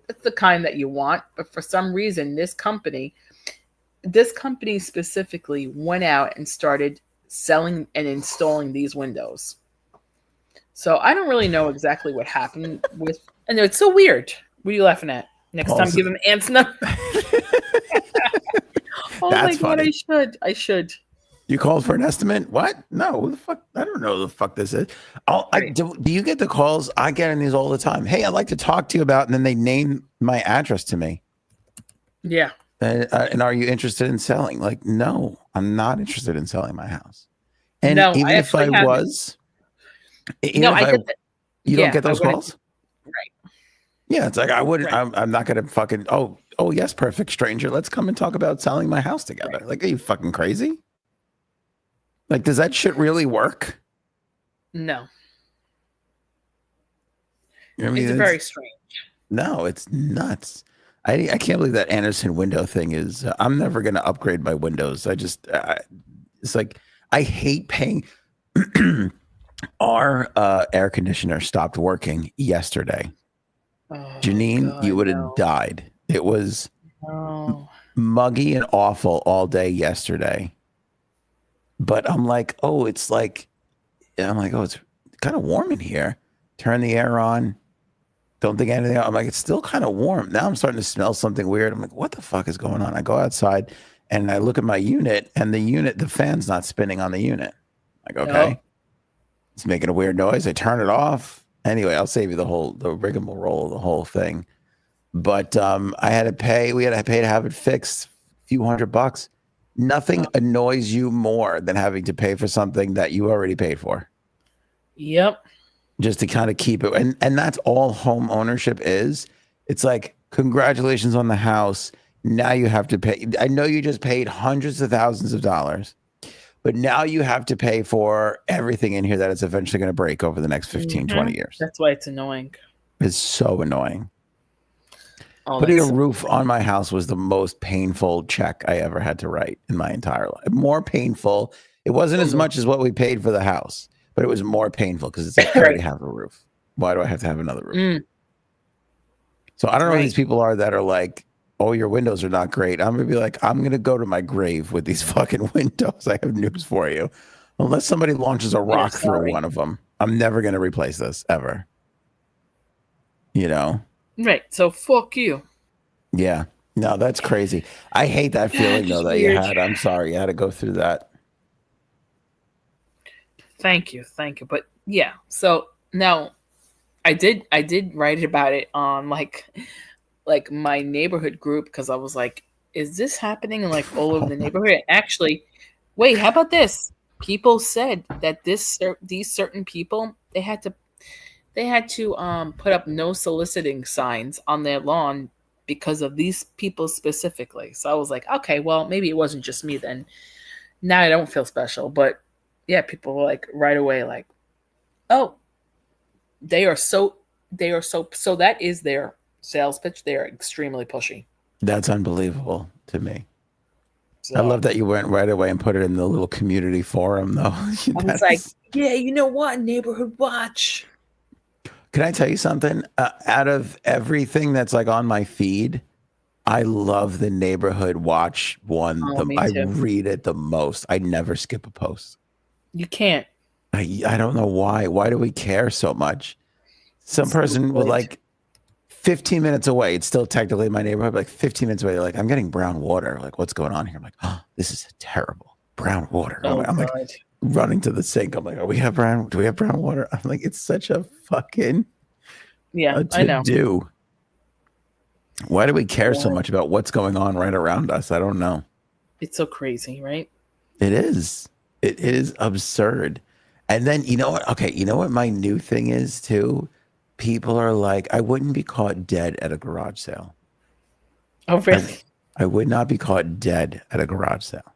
it's the kind that you want. But for some reason, this company specifically went out and started selling and installing these windows. So I don't really know exactly what happened with, and it's so weird. What are you laughing at? Next time, give him Ant's number. Oh That's my God, funny. I should. You called for an estimate? What? No, who the fuck? I don't know who the fuck this is. Do you get the calls? I get in these all the time. Hey, I'd like to talk to you about, and then they name my address to me. Yeah. And are you interested in selling? No, I'm not interested in selling my house. And no, even if I was, no, I get that. You don't get those calls? Right. Yeah, it's like I wouldn't. I'm not gonna fucking. Oh yes, perfect stranger. Let's come and talk about selling my house together. Like, are you fucking crazy? Like, does that shit really work? No. I mean, It's very strange. No, it's nuts. I can't believe that Anderson window thing is. I'm never gonna upgrade my windows. It's like I hate paying. Our air conditioner stopped working yesterday. Oh, Janine, God, you would have no. died. It was muggy and awful all day yesterday. But I'm like, oh, it's kind of warm in here. Turn the air on. Don't think anything. I'm like, it's still kind of warm. Now I'm starting to smell something weird. I'm like, what the fuck is going on? I go outside and I look at my unit, and the fan's not spinning on the unit. Like, okay. Nope. It's making a weird noise. I turn it off. Anyway, I'll save you the rigmarole of the whole thing. But we had to pay to have it fixed, a few $100. Nothing annoys you more than having to pay for something that you already paid for. Yep. Just to kind of keep it. And that's all home ownership is. It's like, congratulations on the house. Now you have to pay. I know you just paid hundreds of thousands of dollars, but now you have to pay for everything in here that is eventually going to break over the next 15, 20 years. That's why it's annoying. It's so annoying. Oh, Putting a roof on my house was the most painful check I ever had to write in my entire life. More painful. It wasn't as much as what we paid for the house, but it was more painful because it's like, I already have a roof. Why do I have to have another roof? So I don't know who these people are that are like, oh, your windows are not great. I'm going to be like, I'm going to go to my grave with these fucking windows. I have news for you. Unless somebody launches a rock through one of them, I'm never going to replace this ever. You know? Right. So fuck you. Yeah. No, that's crazy. I hate that feeling though that you had. I'm sorry you had to go through that. Thank you. But yeah, so now I did write about it on like my neighborhood group because I was like, is this happening like all over the neighborhood? Actually, wait, how about this? People said that these certain people they had to put up no soliciting signs on their lawn because of these people specifically. So I was like, okay, well, maybe it wasn't just me then. Now I don't feel special, but yeah, people were like right away like, oh, so that is their sales pitch. They're extremely pushy. That's unbelievable to me. So, I love that you went right away and put it in the little community forum though. I was like, yeah, you know what? Neighborhood watch. Can I tell you something? Out of everything that's like on my feed, I love the neighborhood watch one. I read it the most. I never skip a post. You can't. I don't know why. Why do we care so much? Some person was like 15 minutes away. It's still technically my neighborhood, but like 15 minutes away. They're like, I'm getting brown water. Like, what's going on here? I'm like, oh, this is terrible. Brown water. I'm like running to the sink. I'm like, do we have brown water? I'm like, it's such a fucking I know. do. Why do we care so much about what's going on right around us? I don't know. It's so crazy, right? It is. It is absurd. And then you know what? Okay, you know what my new thing is too? People are like, I wouldn't be caught dead at a garage sale. Oh, really? I would not be caught dead at a garage sale.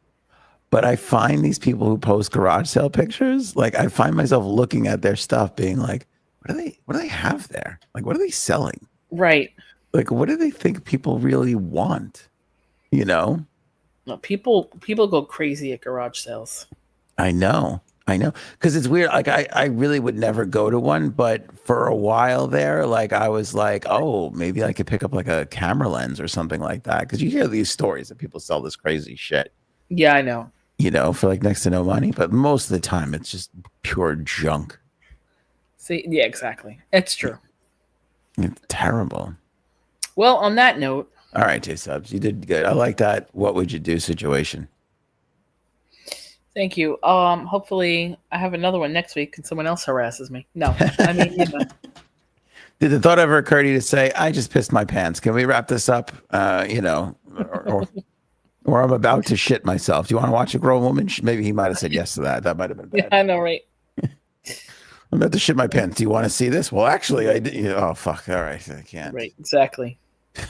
But I find these people who post garage sale pictures, like I find myself looking at their stuff being like, what do they have there? Like, what are they selling? Right. Like, what do they think people really want? You know? No, people go crazy at garage sales. I know. Because it's weird. Like, I really would never go to one, but for a while there, like, I was like, oh, maybe I could pick up like a camera lens or something like that. Because you hear these stories that people sell this crazy shit. Yeah, I know. You know, for like next to no money. But most of the time, it's just pure junk. See, yeah, exactly. It's true. It's terrible. Well, on that note. All right, J-Subs, you did good. I like that. What would you do situation. Thank you. Hopefully I have another one next week and someone else harasses me. No, I mean, you know. Did the thought ever occur to you to say, I just pissed my pants. Can we wrap this up? You know, or I'm about to shit myself. Do you want to watch a grown woman? Maybe he might have said yes to that. That might have been bad. Yeah, I know, right? I'm about to shit my pants. Do you want to see this? Well, actually, I did. Oh, fuck. All right. I can't. Right. Exactly.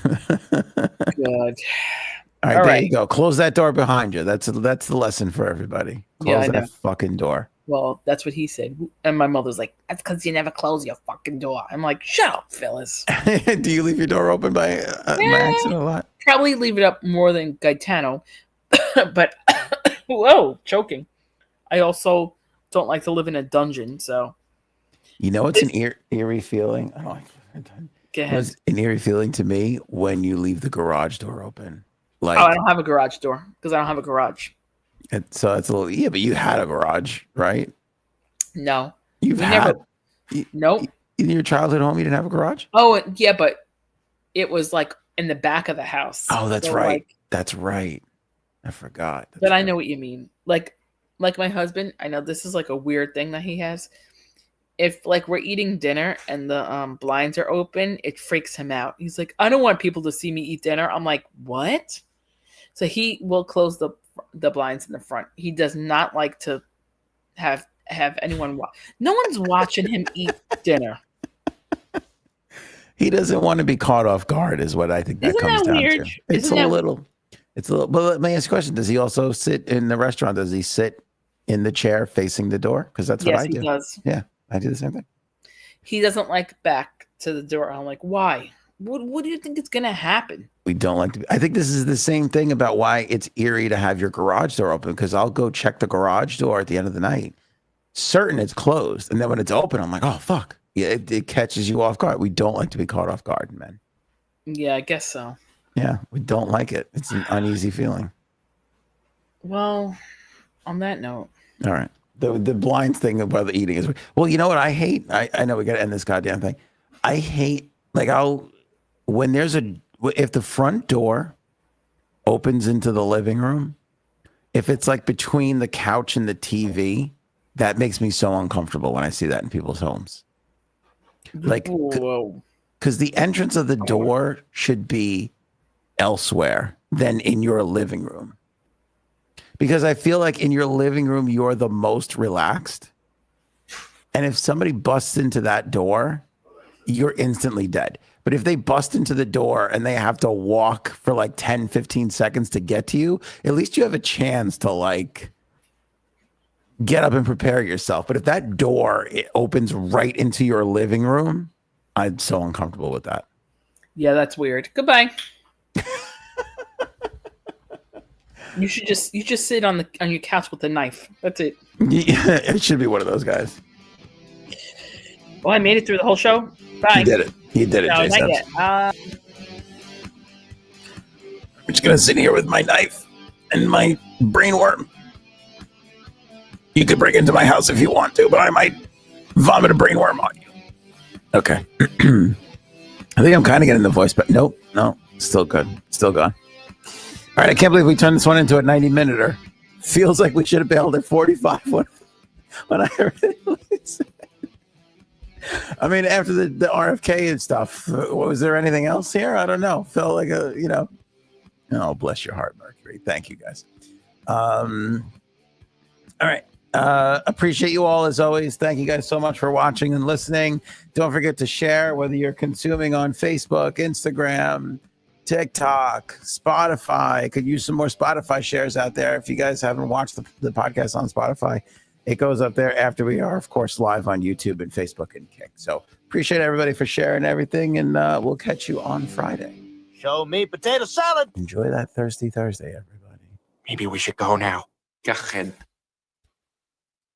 Good. All right, there you go. Close that door behind you. That's the lesson for everybody. Close that fucking door. Well, that's what he said. And my mother's like, that's because you never close your fucking door. I'm like, shut up, Phyllis. Do you leave your door open by accident a lot? Probably leave it up more than Gaetano. But, whoa, choking. I also don't like to live in a dungeon, so. You know, it's an eerie feeling. I don't like Go ahead. It's an eerie feeling to me when you leave the garage door open. Like, I don't have a garage door because I don't have a garage. So it's a little, but you had a garage, right? No. Nope. In your childhood home, you didn't have a garage? Oh, yeah, but it was like in the back of the house. Oh, that's right. That's right. I forgot. But I know what you mean. Like my husband, I know this is like a weird thing that he has. If like we're eating dinner and the blinds are open, it freaks him out. He's like, I don't want people to see me eat dinner. I'm like, what? So he will close the blinds in the front. He does not like to have anyone watch. No one's watching him eat dinner. He doesn't want to be caught off guard, is what I think that comes down to. It's a little. But let me ask you a question. Does he also sit in the restaurant? Does he sit in the chair facing the door? Because that's what I do. Yes, he does. Yeah, I do the same thing. He doesn't like back to the door. I'm like, why? What do you think is going to happen? We don't like to. I think this is the same thing about why it's eerie to have your garage door open, because I'll go check the garage door at the end of the night, certain it's closed, and then when it's open, I'm like, oh fuck, yeah, it catches you off guard. We don't like to be caught off guard, men. Yeah, I guess so. Yeah, we don't like it. It's an uneasy feeling. Well, on that note, all right. The blinds thing about the eating is, well, you know what I hate? I know we got to end this goddamn thing. I hate, like, if the front door opens into the living room, if it's like between the couch and the TV, that makes me so uncomfortable when I see that in people's homes. Like, because the entrance of the door should be elsewhere than in your living room. Because I feel like in your living room, you're the most relaxed. And if somebody busts into that door, you're instantly dead. But if they bust into the door and they have to walk for like 10, 15 seconds to get to you, at least you have a chance to like get up and prepare yourself. But if that door opens right into your living room, I'm so uncomfortable with that. Yeah, that's weird. Goodbye. You just sit on your couch with a knife. That's it. Yeah, it should be one of those guys. Well, I made it through the whole show. Bye. He did it. No, not yet. I'm just gonna sit here with my knife and my brain worm. You could break into my house if you want to, but I might vomit a brain worm on you. Okay. I think I'm kind of getting the voice, but no, still good. Still gone. All right, I can't believe we turned this one into a 90-minute. Feels like we should have bailed at 45 when I heard it. I mean, after the RFK and stuff, was there anything else here? I don't know. Felt like oh, bless your heart, Mercury. Thank you, guys. All right. Appreciate you all as always. Thank you guys so much for watching and listening. Don't forget to share, whether you're consuming on Facebook, Instagram, TikTok, Spotify. Could use some more Spotify shares out there. If you guys haven't watched the podcast on Spotify, it goes up there after we are, of course, live on YouTube and Facebook and Kick. So appreciate everybody for sharing everything, and we'll catch you on Friday. Show me potato salad. Enjoy that Thirsty Thursday, everybody. Maybe we should go now. Go ahead.